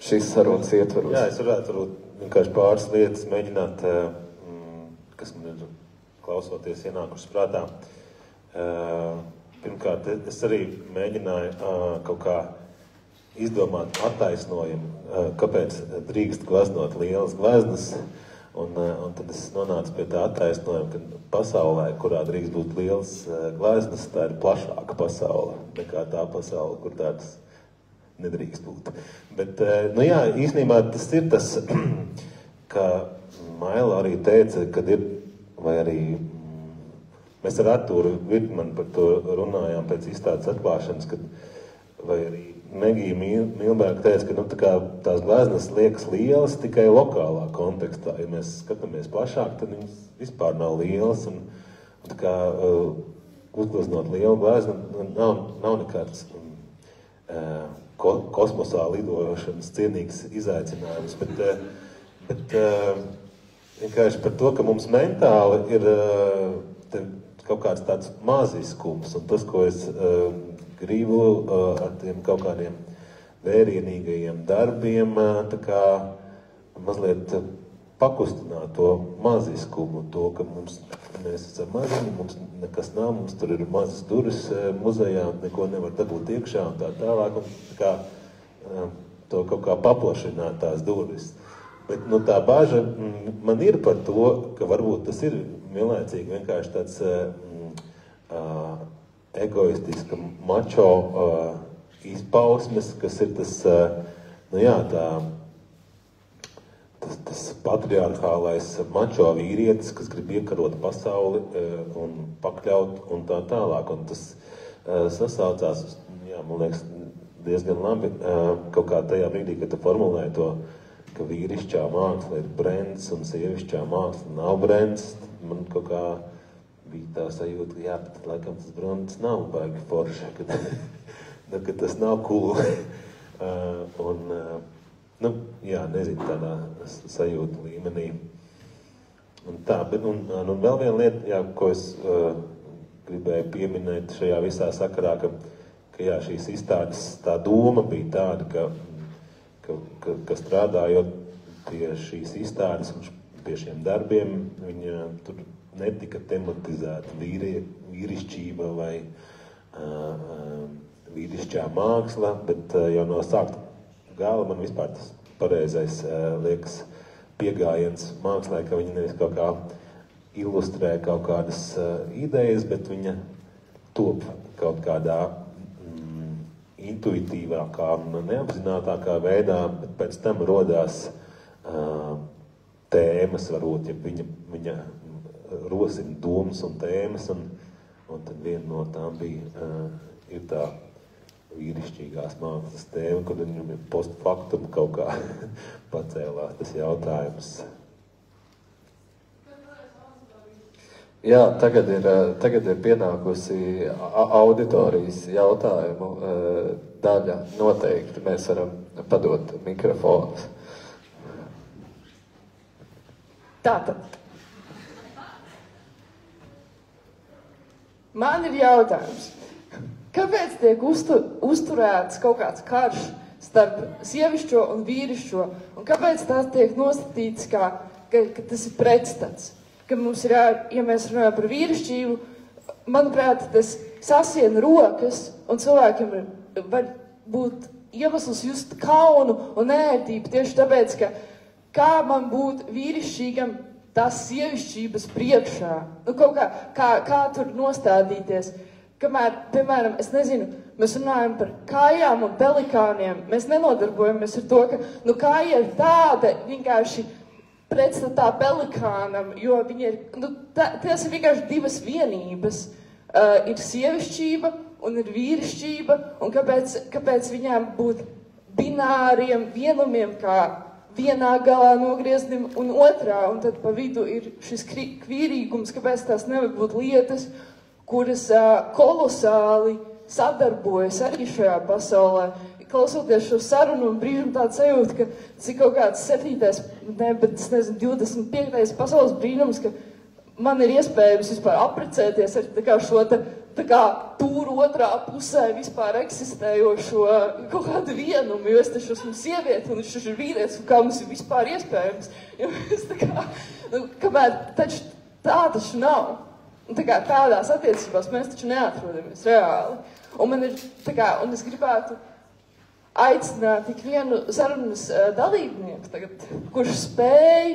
šīs sarunas ietvaros? Jā, es varētu vienkārši pāris lietas mēģināt, kas man ir klausoties ienākušas prātā. Pirmkārt, es arī mēģināju kaut kā izdomāt attaisnojumu, kāpēc drīkst gleznot lielas gleznas, Un tad es nonācu pie tā attaisnojuma, ka pasaulē, kurā drīkst būt liels gleznas, tā ir plašāka pasaule nekā tā pasaule, kur tādas nedrīkst būt. Bet, nu jā, īstenībā tas ir tas, ka Maila arī teica, kad ir, vai arī mēs ar Artūru Virkmanu par to runājām pēc izstādes atklāšanas, kad, vai arī Megija Milberga teica, ka tā kā tās gleznas liekas lielas tikai lokālā kontekstā. Ja mēs skatāmies plašāk, tad viņas vispār nav lielas. Un tā kā uzgleznot lielu gleznu nav nekāds kosmosā lidošanas cienīgs izaicinājums. Bet vienkārši par to, ka mums mentāli ir kaut kāds tāds maziskums. Un tas, ko es gribu ar tiem kaut kādiem vērienīgajiem darbiem tā kā mazliet pakustināt to maziskumu, to, ka mēs esam maziņi, mums nekas nav, mums tur ir mazas durvis muzejā, neko nevar dabūt iekšā un tā tālāk, un tā kā to kaut kā paplašināt tās durvis. Bet tā bāža man ir par to, ka varbūt tas ir vienlaicīgi vienkārši tāds egoistiska mačo izpausmes, kas ir tas, tas patriarchālais mačo vīrietis, kas grib iekarot pasauli un pakļaut un tā tālāk. Un tas sasaucās, man liekas, diezgan labi kaut kā tajā brīdī, kad tu formulēji to, ka vīrišķā māksla ir brands un sievišķā māksla nav brands. Man kaut kā bija tā sajūta, ka bet laikam tas brands nav baigi forši, ka tas nav cool. Nezinu, tādā sajūta līmenī. Un tā, bet un vēl viena lieta, ko es gribēju pieminēt šajā visā sakarā, ka šīs izstādes tā doma bija tāda, ka strādājot pie šīs izstādes un pie šiem darbiem, viņa tur netika tematizēta vīrišķība vai vīrišķā māksla, bet jau no sākta gala man vispār tas pareizais liekas piegājiens mākslā, ka viņa nevis kaut kā ilustrē kaut kādas idejas, bet viņa top kaut kādā intuitīvākā un neapzinātākā veidā, bet pēc tam rodās tēmas, varbūt, ja viņa rosina domas un tēmas, un tad viena no tām bija, ir tā vīrišķīgās mākslas tēma, kad viņam ir post factum kaut kā pacēlās tas jautājums. Jā, tagad ir pienākusi auditorijas jautājumu daļa. Noteikti mēs varam padot mikrofonus. Tātad. Man ir jautājums. Kāpēc tiek uzturēts kaut kāds karš starp sievišķo un vīrišķo? Un kāpēc tās tiek nostatīts, ka tas ir pretstats? Ka mums ir, ja mēs runājam par vīrišķību, manuprāt, tas sasien rokas, un cilvēkiem var būt iemesls just kaunu un ērtību tieši tāpēc, ka kā man būt vīrišķīgam tās sievišķības priekšā? Nu, kaut kā tur nostādīties? Kamēr, piemēram, es nezinu, mēs runājam par kājām un pelikāniem, mēs nenodarbojamies ar to, ka kāja ir tāda vienkārši pretstatā pelikānam, jo viņi ir, tās ir vienkārši divas vienības. Ir sievišķība un ir vīrišķība, un kāpēc viņām būt bināriem vienumiem, kā vienā galā nogrieznim un otrā, un tad pa vidu ir šis kvīrīgums, kāpēc tās nevar būt lietas, kuras kolosāli sadarbojas arī šajā pasaulē. Klausoties šo sarunu un brīžam tādu sajūtu, ka tas ir kaut kāds 25. pasaules brīnums, ka man ir iespējams vispār apprecēties ar šo tūru otrā pusē vispār eksistējošo kaut kādu vienumu, jo es taču esmu sieviete un viņš taču ir vīrietis, un kā mums ir vispār iespējams. Jo es kamēr taču tā taču nav. Un tādās attiecībās mēs taču neatrodamies reāli. Un es gribētu aicināt ik vienu sarunas dalībnieku tagad, kurš spēj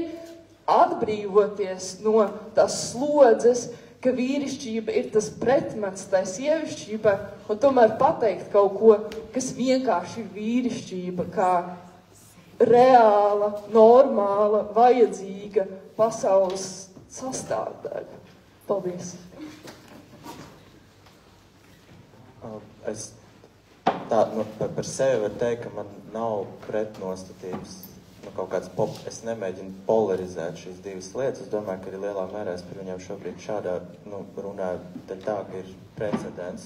atbrīvoties no tās slodzes, ka vīrišķība ir tas pretmets tai sievišķībai, un tomēr pateikt kaut ko, kas vienkārši ir vīrišķība, kā reāla, normāla, vajadzīga pasaules sastāvdaļa. Paldies! Es par sevi varu teikt, ka man nav pretnostatības. Es nemēģinu polarizēt šīs divas lietas. Es domāju, ka arī lielā mērā es par viņām šobrīd šādā runāju tā, ka ir precedents,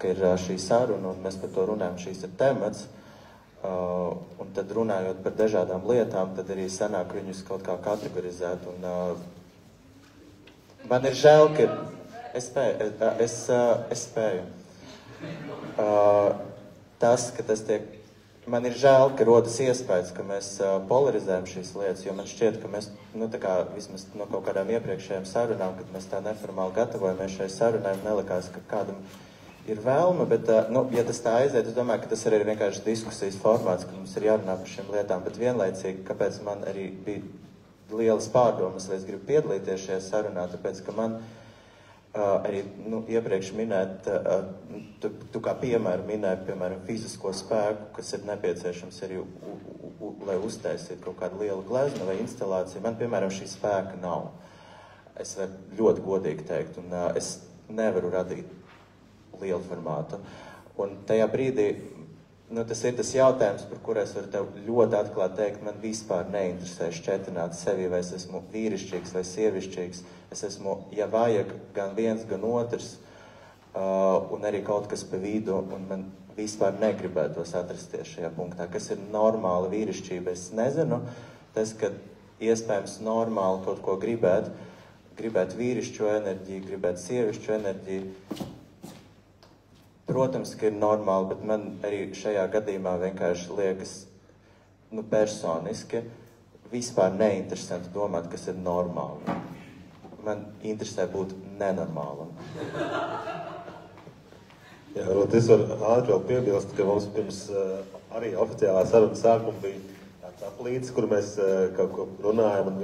ka ir šī saruna, un mēs par to runājam, šīs ir temats. Un tad runājot par dažādām lietām, tad arī sanāk viņus kaut kā kategorizēt. Un, man ir žēl, ka es spēju. Man ir žēl, ka rodas iespējas, ka mēs polarizējam šīs lietas, jo man šķiet, ka mēs, vismaz no kaut kādām iepriekšējām sarunām, kad mēs tā neformāli gatavojamies šai sarunai, nelikās, ka kādam ir vēlme, bet, ja tas tā aiziet, es domāju, ka tas arī ir vienkārši diskusijas formāts, ka mums ir jārunā par šīm lietām, bet vienlaicīgi, kāpēc man arī bija lielas pārdomas, lai es gribu piedalīties šajā sarunā, tāpēc, ka man arī iepriekš minēt, tu kā piemēru minēji, piemēram, fizisko spēku, kas ir nepieciešams arī, lai uztaisītu kaut kādu lielu gleznu vai instalāciju. Man, piemēram, šī spēka nav. Es varu ļoti godīgi teikt, un es nevaru radīt lielu formātu. Un tajā brīdī, tas ir tas jautājums, par kur es varu tev ļoti atklāt teikt, man vispār neinteresē šķetināt sevi, vai es esmu vīrišķīgs vai sievišķīgs. Es esmu, ja vajag, gan viens, gan otrs, un arī kaut kas pa vidu, un man vispār negribētos atrasties šajā punktā. Kas ir normāla vīrišķība, es nezinu. Tas, ka iespējams normāli kaut ko gribēt vīrišķo enerģiju, gribēt sievišķo enerģiju, protams, ka ir normāli, bet man arī šajā gadījumā vienkārši liekas, personiski, vispār neinteresanti domāt, kas ir normāli. Man interesē būt nenormālam. Jā, es varu ātri vēl piebilst, ka mums pirms arī oficiālā saruna sākuma bija tāds aplīts, kur mēs kaut ko runājam, un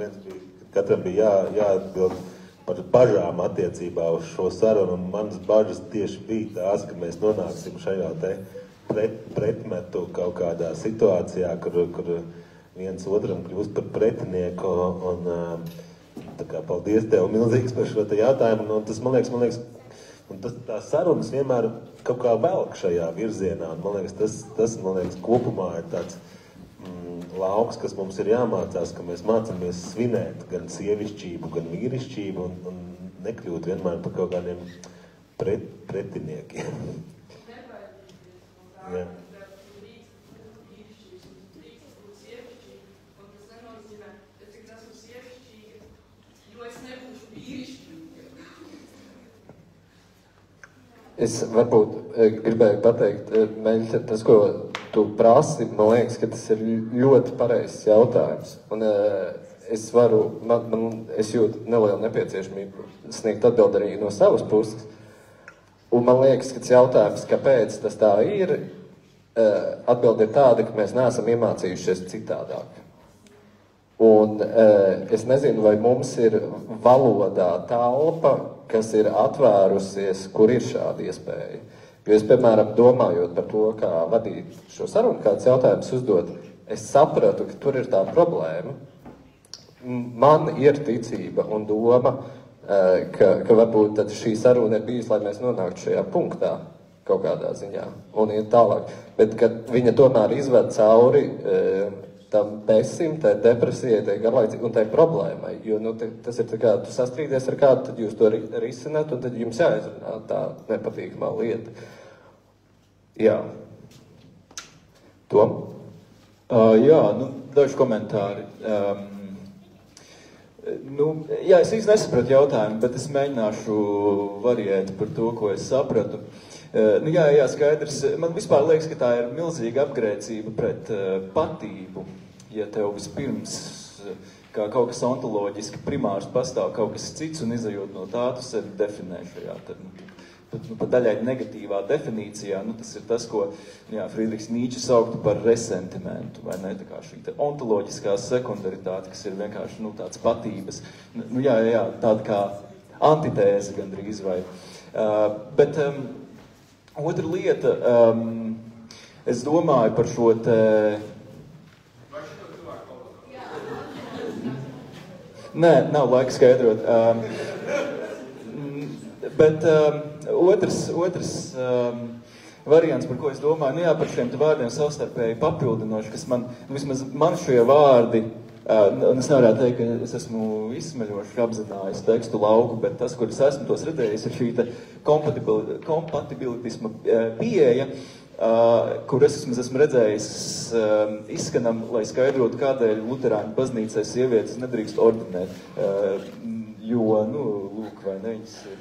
katram bija jāatbild par bažām attiecībā uz šo sarunu, un manas bažas tieši bija tās, ka mēs nonāksim šajā te pretmetu kaut kādā situācijā, kur viens otram kļūst par pretinieku, un tā kā paldies tev milzīgs par šo te jautājumu, un tas, man liekas, un tās sarunas vienmēr kaut kā velk šajā virzienā, un man liekas, kopumā ir tāds lauks, kas mums ir jāmācās, ka mēs mācāmies svinēt gan sievišķību, gan vīrišķību, un nekļūt vienmēr par kaut kādiem pretiniekiem. Jā. Es varbūt gribēju pateikt, Meļķa, tas, ko tu prasi, man liekas, ka tas ir ļoti pareizs jautājums. Un es jūtu nelielu nepieciešamību sniegt atbildi arī no savas puses. Un man liekas, ka tas jautājums, kāpēc tas tā ir, atbildi ir tāda, ka mēs neesam iemācījušies citādāk. Un es nezinu, vai mums ir valodā telpa, kas ir atvērusies, kur ir šāda iespēja. Jo es, piemēram, domājot par to, kā vadīt šo sarunu, kāds jautājums uzdot, es sapratu, ka tur ir tā problēma. Man ir ticība un doma, ka varbūt tad šī saruna ir bijusi, lai mēs nonāktu šajā punktā kaut kādā ziņā un iet tālāk. Bet, kad viņa tomēr izved cauri tam pesim, tai depresijai, tai garlaicīgi un tai problēmai, jo tas ir tā kā, tu sastrīdies ar kādu, tad jūs to risināt, un tad jums jāizrunā tā nepatīkamā lieta. Jā. Tom? Jā, daži komentāri. Jā, es īsti nesapratu jautājumu, bet es mēģināšu variēt par to, ko es sapratu. Jā, skaidrs. Man vispār liekas, ka tā ir milzīga apgrēcība pret patību. Ja tev vispirms, kā kaut kas ontoloģiski primārs pastāv kaut kas cits un izejot no tā, tu sevi definē šajā pat daļai negatīvā definīcijā, tas ir tas, ko Friedrichs Nīče sauktu par resentimentu, vai ne, tā kā šī ontoloģiskā sekundaritāte, kas ir vienkārši, tāds patības, tāda kā antitēze gandrīz vai. Bet otra lieta, es domāju par šo te... Nē, nav laika skaidrot. Bet otrs variants, par ko es domāju, par šiem vārdiem savstarpēji papildinoši, kas vismaz man šie vārdi, un es nevarētu teikt, ka es esmu izsmeļoši apzinājis tekstu lauku, bet tas, kur es esmu tos redzējis, ir šī kompatibilitisma pieeja, kur es esmu redzējis izskanam, lai skaidrotu, kādēļ luterāņu baznīcai sievietes nedrīkst ordinēt, jo, lūk, vai ne, viņas ir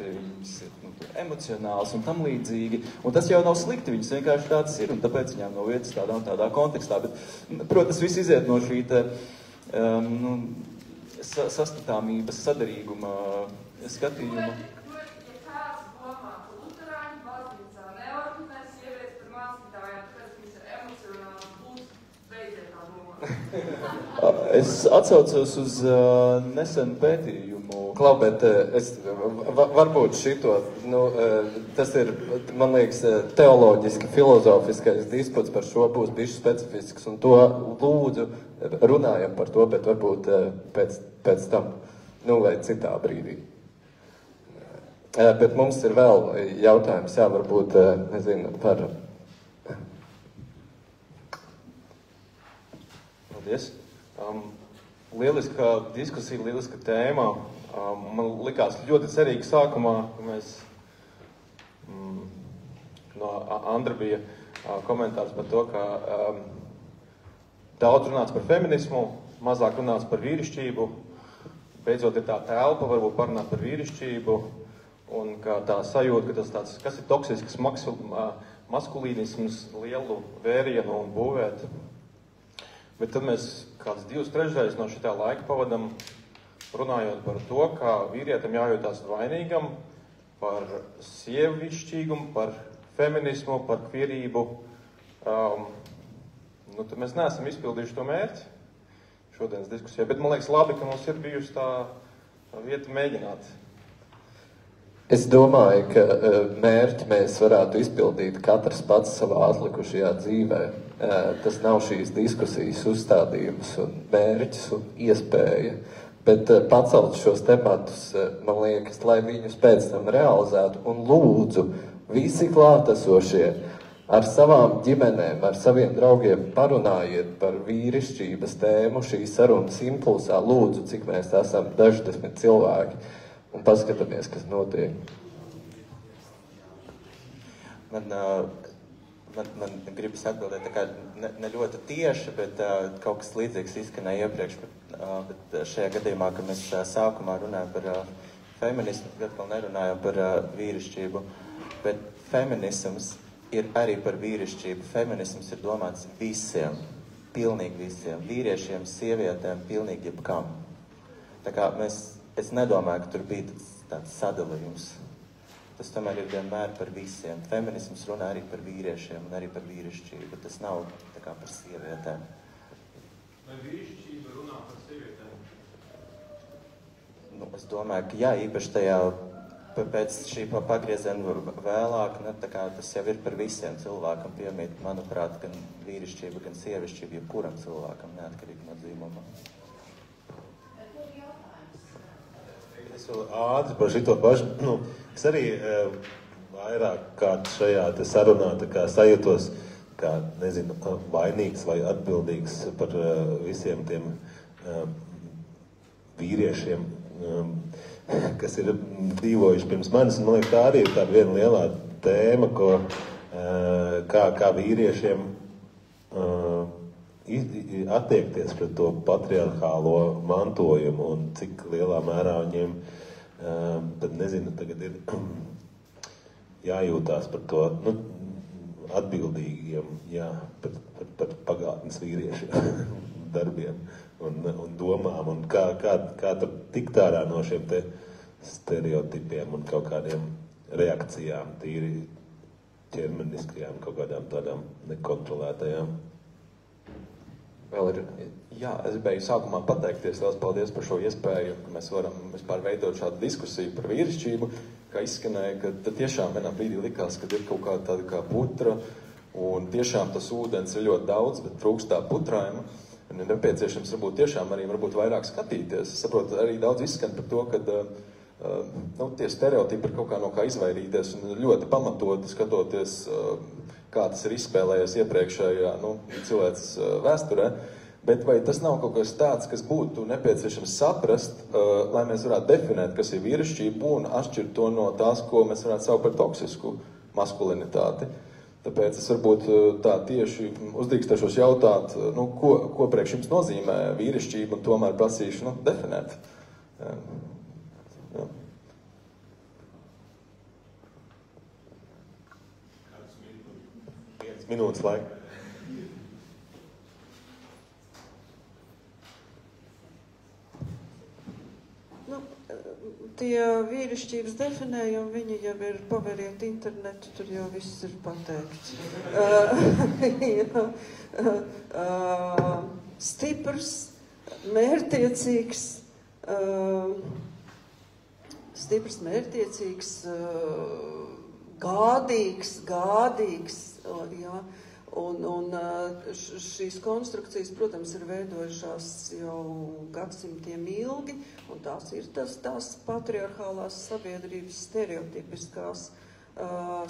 emocionāls un tam līdzīgi, un tas jau nav slikti, viņas vienkārši tādas ir, un tāpēc viņām nav vietas tādā un tādā kontekstā, bet, protams, viss iziet no šī sastatāmības sadarīguma skatījuma. Es atsaucos uz nesenu pētījumu. Klau, bet varbūt šito, tas ir, man liekas, teoloģiski, filozofiskais disputs par šo būs bišķi specifisks, un to lūdzu runājam par to, bet varbūt pēc tam, vai citā brīdī. Bet mums ir vēl jautājums, varbūt, nezinu, par... Paldies. Lieliska diskusija, lieliska tēma. Man likās ļoti cerīgi sākumā, ka mēs no Andra bija komentārs par to, ka daudz runāts par feminismu, mazāk runāts par vīrišķību, beidzot ir tā telpa, varbūt parunāt par vīrišķību, un ka tā sajūta, ka tas tāds, kas ir toksisks maskulīnisms, lielu vērienu un būvēt. Bet tad mēs kāds 2/3 no šitā laika pavadam runājot par to, kā vīrietam jājūtās vainīgam par sievišķīgumu, par feminismu, par kvierību. Tad mēs neesam izpildījuši to mērķi šodienas diskusijā, bet man liekas labi, ka mums ir bijusi tā vieta mēģināt. Es domāju, ka mērķi mēs varētu izpildīt katrs pats savā atlikušajā dzīvē. Tas nav šīs diskusijas uzstādījums un mērķis un iespēja, bet pacelt šos tematus, man liekas, lai viņus pēc tam realizētu un lūdzu visi klātesošie ar savām ģimenēm, ar saviem draugiem parunājiet par vīrišķības tēmu šīs sarunas impulsā, lūdzu, cik mēs esam daždesmit cilvēki. Un paskatāmies, kas notiek. Man gribas atbildēt, tā kā ne ļoti tieši, bet kaut kas līdzīgs izskanēja iepriekš, bet šajā gadījumā, ka mēs sākumā runājam par feminismu, tad vēl nerunājam par vīrišķību, bet feminisms ir arī par vīrišķību. Feminisms ir domāts visiem, pilnīgi visiem, vīriešiem, sievietēm, pilnīgi jebkam. Tā kā es nedomāju, ka tur bija tāds sadalījums. Tas tomēr ir vienmēr par visiem. Feminisms runā arī par vīriešiem un arī par vīrišķību. Tas nav tā kā par sievietēm. Vai vīrišķība runā par sievietēm? Es domāju, ka jā, īpaši tajā pēc šī pagrieziena vēlāk, tā kā tas jau ir par visiem cilvēkam piemīt, manuprāt, gan vīrišķība, gan sievišķība, jebkuram cilvēkam, neatkarīgi no dzīvuma. Es vēl ātri par šito pašu, es arī vairāk kārt šajā te sarunā tā kā sajūtos, kā, nezinu, vainīgs vai atbildīgs par visiem tiem vīriešiem, kas ir dzīvojuši pirms manis. Man liekas, tā arī ir tāda viena lielā tēma, ko kā vīriešiem attiekties pret to patriarchālo mantojumu un cik lielā mērā viņiem, tad nezinu, tagad ir jājūtās par to, atbildīgiem, jā, par pagātnes vīriešu darbiem un domām, un kā tad tikt ārā no šiem te stereotipiem un kaut kādiem reakcijām, tīri ķermeniskajām, kaut kādām tādām nekontrolētajām. Vēl ir, jā, es gribēju sākumā pateikties, liels paldies par šo iespēju, ka mēs varam vispār veidot šādu diskusiju par vīrišķību, kā izskanēja, ka tiešām vienā brīdī likās, ka ir kaut kāda tāda kā putra, un tiešām tas ūdens ir ļoti daudz, bet trūkst tā putrājuma, un ir nepieciešams varbūt tiešām arī vairāk skatīties. Es saprotu, arī daudz izskan par to, ka tie stereotipi ir kaut kā no kā izvairīties, un ļoti pamatoti skatoties, kā tas ir izspēlējies iepriekšējā cilvēces vēsturē, bet vai tas nav kaut kas tāds, kas būtu nepieciešams saprast, lai mēs varētu definēt, kas ir vīrišķība un atšķirt to no tās, ko mēs varētu saukt par toksisku maskulinitāti. Tāpēc es varbūt tā tieši uzdrīkstēšos jautāt, ko priekš jums nozīmē vīrišķība, un tomēr prasīšu definēt. Jā. 5 minūtes laika. Tie vīrišķības definējumi, viņi jau ir paveriet internetu, tur jau viss ir pateikts. Stiprs, mērķtiecīgs, gādīgs, jā. Un šīs konstrukcijas, protams, ir veidojušās jau gadsimtiem ilgi, un tās ir tās patriarchālās sabiedrības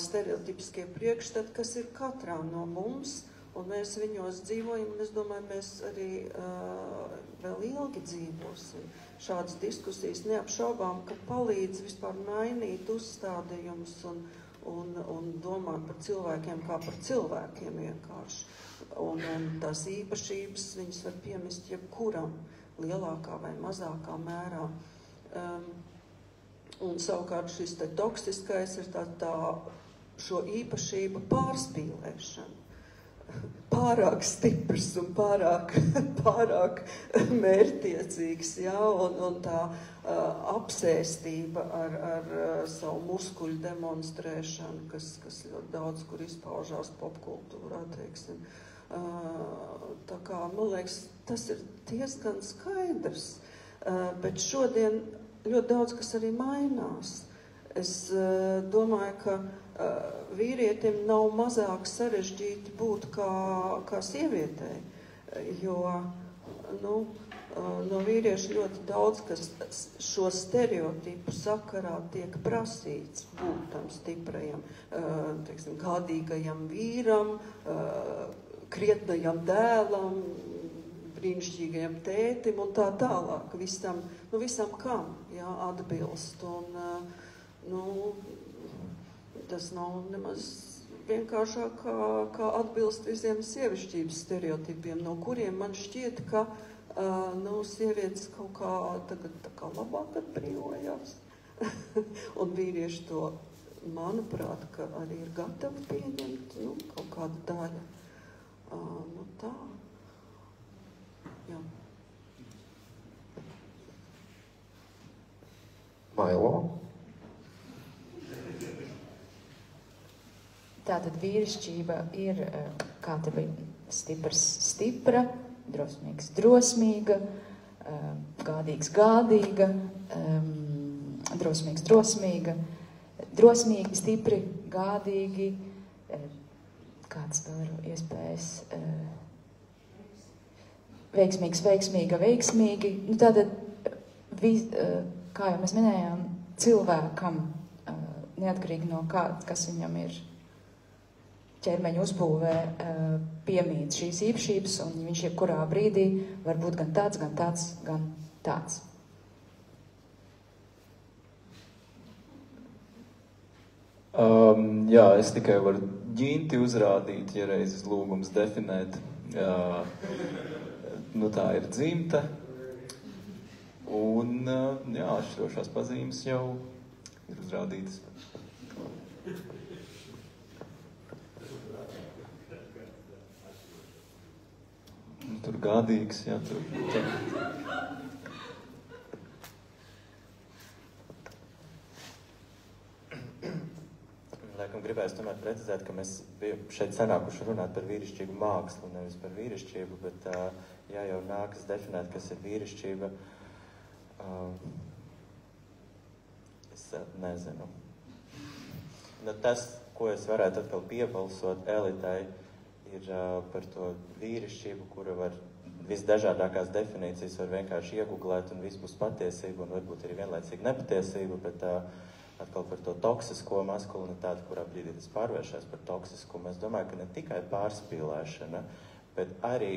stereotipiskie priekšstati, kas ir katrā no mums, un mēs viņos dzīvojam, un es domāju, mēs arī vēl ilgi dzīvosim. Šādas diskusijas neapšaubām, ka palīdz vispār mainīt uzstādījumus un domāt par cilvēkiem kā par cilvēkiem vienkārši. Un tās īpašības viņas var piemest jebkuram, lielākā vai mazākā mērā. Un savukārt šis te toksiskais ir tā šo īpašību pārspīlēšana. Pārāk stiprs un pārāk mērķtiecīgs, jā, un tā apsēstība ar savu muskuļu demonstrēšanu, kas ļoti daudz, kur izpaužās popkultūrā, teiksim. Tā kā, man liekas, tas ir diezgan skaidrs, bet šodien ļoti daudz, kas arī mainās. Es domāju, ka vīrietim nav mazāk sarežģīti būt kā sievietei, jo no vīrieša ļoti daudz, kas šo stereotipu sakarā tiek prasīts būt tam stiprajam, teiksim, gādīgajam vīram, krietnajam dēlam, brīnišķīgajam tētim un tā tālāk, visam kam, jā, atbilst. Un, tas nav nemaz vienkāršāk kā atbilst visiem sievišķības stereotipiem, no kuriem man šķiet, ka sievietes kaut kā tagad tā kā labāk atbrīvojās. Un vīrieši to, manuprāt, ka arī ir gatavi pieņemt, kaut kāda daļa. Tā. Jā. Mailo. Tātad vīrišķība ir, kā te bija, stipra, drosmīga, gādīga, drosmīga, stipri, gādīgi, kāds vēl ir iespējas, veiksmīgi. Tātad, kā jau mēs minējām, cilvēkam, neatkarīgi no kas viņam ir ķermeņa uzbūvē, piemīt šīs īpašības, un viņš jebkurā brīdī var būt gan tāds. Jā, es tikai varu ģinti uzrādīt, ja reizes lūgums definēt. Tā ir dzimta, un atšķirošās pazīmes jau ir uzrādītas. Tur gādīgs, jā, tur. gribēju tomēr precizēt, ka mēs bijām šeit sanākuši runāt par vīrišķīgu mākslu, nevis par vīrišķību, bet ja jau nākas definēt, kas ir vīrišķība, es nezinu. Nu, tas, ko es varētu atkal piebalsot elitai, ir par to vīrišķību, kura var visdažādākās definīcijas var vienkārši iegooglēt un viss būs patiesība un varbūt arī vienlaicīgi nepatiesība, bet atkal par to toksisko maskulinitāti, kurā brīdī tas pārvēršās par toksiskumu. Es domāju, ka ne tikai pārspīlēšana, bet arī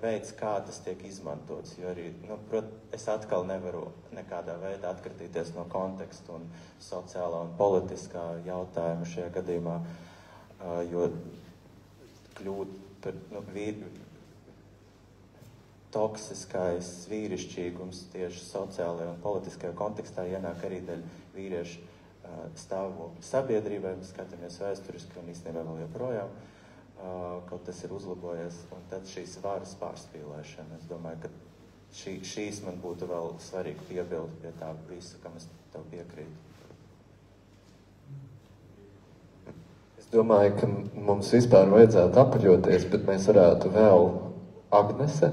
veids, kā tas tiek izmantots, jo arī, es atkal nevaru nekādā veidā atkritīties no konteksta un sociālā un politiskā jautājuma šajā gadījumā, jo kļūt par, toksiskais vīrišķīgums tieši sociālajā un politiskajā kontekstā ienāk arī daļa vīriešu stāvokļa sabiedrībai, mēs skatāmies vēsturiski un īstenībā vēl joprojām, kaut tas ir uzlabojies, un tad šīs varas pārspīlēšana. Es domāju, ka šīs man būtu vēl svarīgi piebildi pie tā visu, kam es tev piekrītu. Es domāju, ka mums vispār vajadzētu apaļoties, bet mēs varētu vēl Agnese,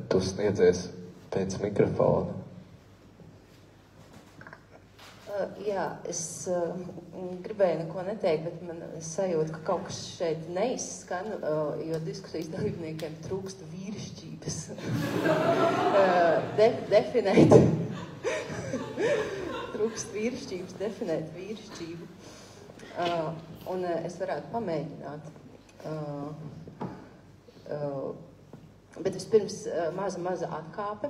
tu sniedzies pēc mikrofona. Jā, es gribēju neko neteikt, bet man sajūta, ka kaut kas šeit neizskan, jo diskusijas dalībniekiem trūkst vīrišķības. Definēt. Trūkst vīrišķības, definēt vīrišķību. Un es varētu pamēģināt. Bet vispirms maza atkāpe.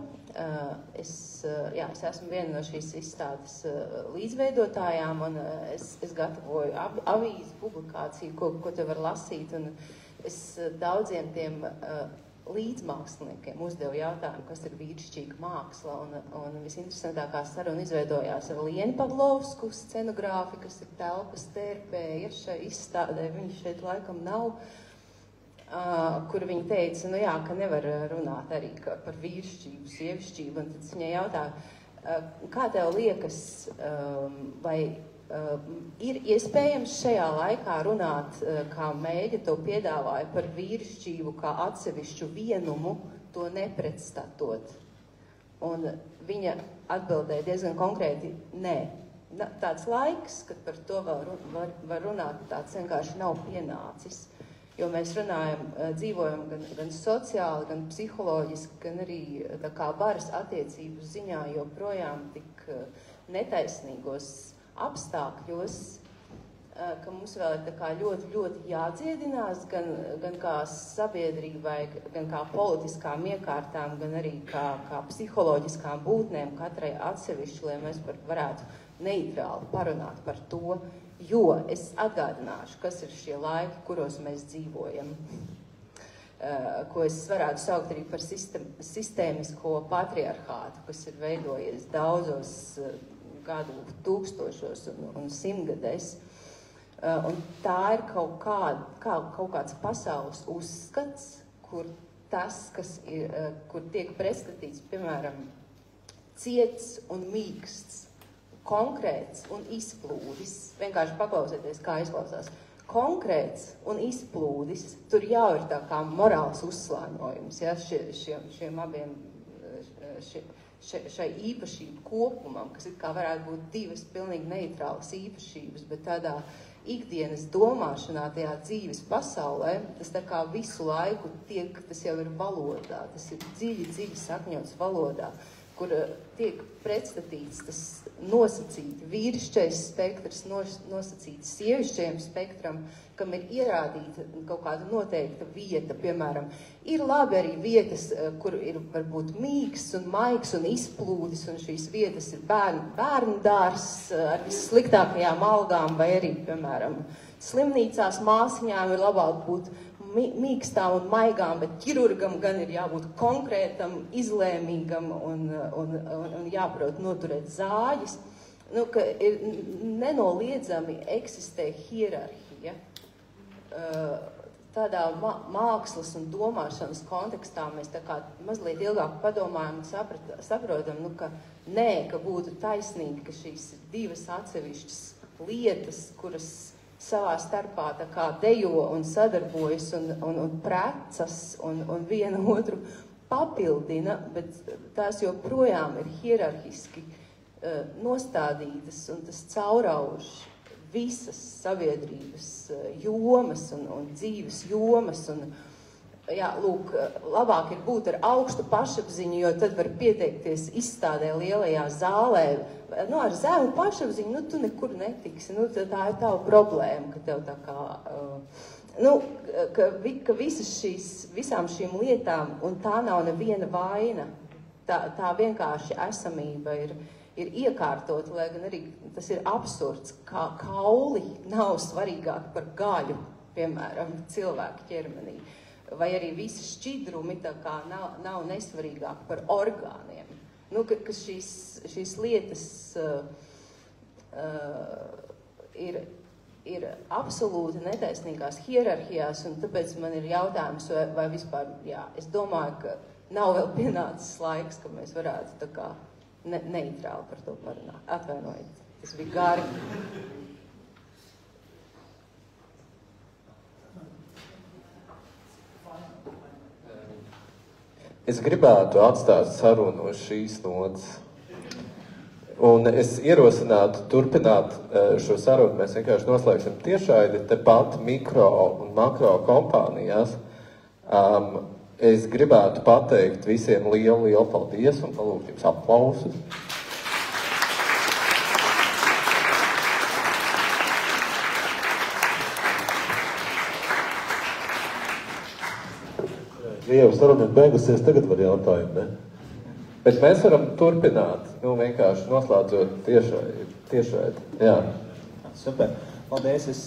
Es esmu viena no šīs izstādes līdzveidotājām, un es gatavoju avīzi publikāciju, ko te var lasīt, un es daudziem tiem līdzmāksliniekiem uzdevu jautājumu, kas ir vīrišķīga māksla, un visinteresantākā saruna izveidojās ar Lienu Pavlovsku, scenogrāfi, kas ir telpas tērpēja šai izstādē, viņa šeit laikam nav, kur viņa teica, ka nevar runāt arī par vīrišķību, sievišķību, un tad viņai jautā, kā tev liekas, vai ir iespējams šajā laikā runāt, kā Mēģa to piedāvāja, par vīrišķību kā atsevišķu vienumu, to nepretstatot? Un viņa atbildēja diezgan konkrēti, nē. Tāds laiks, kad par to vēl var runāt, tāds vienkārši nav pienācis. Jo mēs runājam, dzīvojam gan sociāli, gan psiholoģiski, gan arī tā kā varas attiecības ziņā joprojām tik netaisnīgos apstākļos, ka mums vēl ir tā kā ļoti, ļoti jādziedinās gan kā sabiedrībai, gan kā politiskām iekārtām, gan arī kā psiholoģiskām būtnēm katrai atsevišķi, lai mēs varētu neitrāli parunāt par to, jo es atgādināšu, kas ir šie laiki, kuros mēs dzīvojam, ko es varētu saukt arī par sistēmisko patriarchātu, kas ir veidojies daudzos gadu tūkstošos un simtgadēs. Un tā ir kaut kāds pasaules uzskats, kur tas, kur tiek pretstatīts, piemēram, ciets un mīksts, konkrēts un izplūdis, vienkārši paklausieties, kā izklausās, konkrēts un izplūdis, tur jau ir tā kā morāls uzslāņojums, ja, šiem abiem, šai īpašību kopumam, kas ir kā varētu būt divas pilnīgi neitrālas īpašības, bet tādā ikdienas domāšanā, tajā dzīves pasaulē, tas tā kā visu laiku tas jau ir valodā, tas ir dziļi sakņots valodā, kur tiek pretstatīts tas nosacīti vīrišķais spektrs, nosacīti sievišķajam spektram, kam ir ierādīta kaut kāda noteikta vieta, piemēram, ir labi arī vietas, kur ir varbūt mīgs un maigs un izplūdis, un šīs vietas ir bērnu dārs ar vissliktākajām algām, vai arī, piemēram, slimnīcās māsiņām ir labāk būt mīkstām un maigām, bet ķirurgam gan ir jābūt konkrētam, izlēmīgam un jāprot noturēt zāģis, ka ir nenoliedzami eksistē hierarhija. Tādā mākslas un domāšanas kontekstā mēs tā kā mazliet ilgāk padomājam un saprotam, ka nē, ka būtu taisnīgi, ka šīs ir divas atsevišķas lietas, kuras savā starpā tā kā dejo un sadarbojas un precas un viena otru papildina, bet tās joprojām ir hierarhiski nostādītas un tas caurauž visas sabiedrības jomas un dzīves jomas. Jā, lūk, labāk ir būt ar augstu pašapziņu, jo tad var pieteikties izstādē lielajā zālē. Ar zemu pašapziņu, tu nekur netiksi. Tā ir tava problēma, ka tev tā kā... ka visām šīm lietām, un tā nav neviena vaina, tā vienkārši esamība ir iekārtot, lai gan arī tas ir absurds, kā kauli nav svarīgāk par gaļu, piemēram, cilvēku ķermenī. Vai arī visi šķidrumi tā kā nav nesvarīgāk par orgāniem. Ka šīs lietas ir absolūti netaisnīgās hierarhijās, un tāpēc man ir jautājums, vai vispār, es domāju, ka nav vēl pienācis laiks, ka mēs varētu tā kā neitrāli par to parunāt. Atvainojiet, tas bija gari. Es gribētu atstāt sarunu uz šīs nots. Un es ierosinātu turpināt šo sarunu. Mēs vienkārši noslēgsim tiešraidi tepat mikro un makro kompānijās. Es gribētu pateikt visiem lielu paldies un palūgt jums aplausus. Ja jau saruna ir beigusies, tagad var jautājumu, ne? Bet mēs varam turpināt, vienkārši noslēdzot tiešraidi. Jā. Super. Paldies.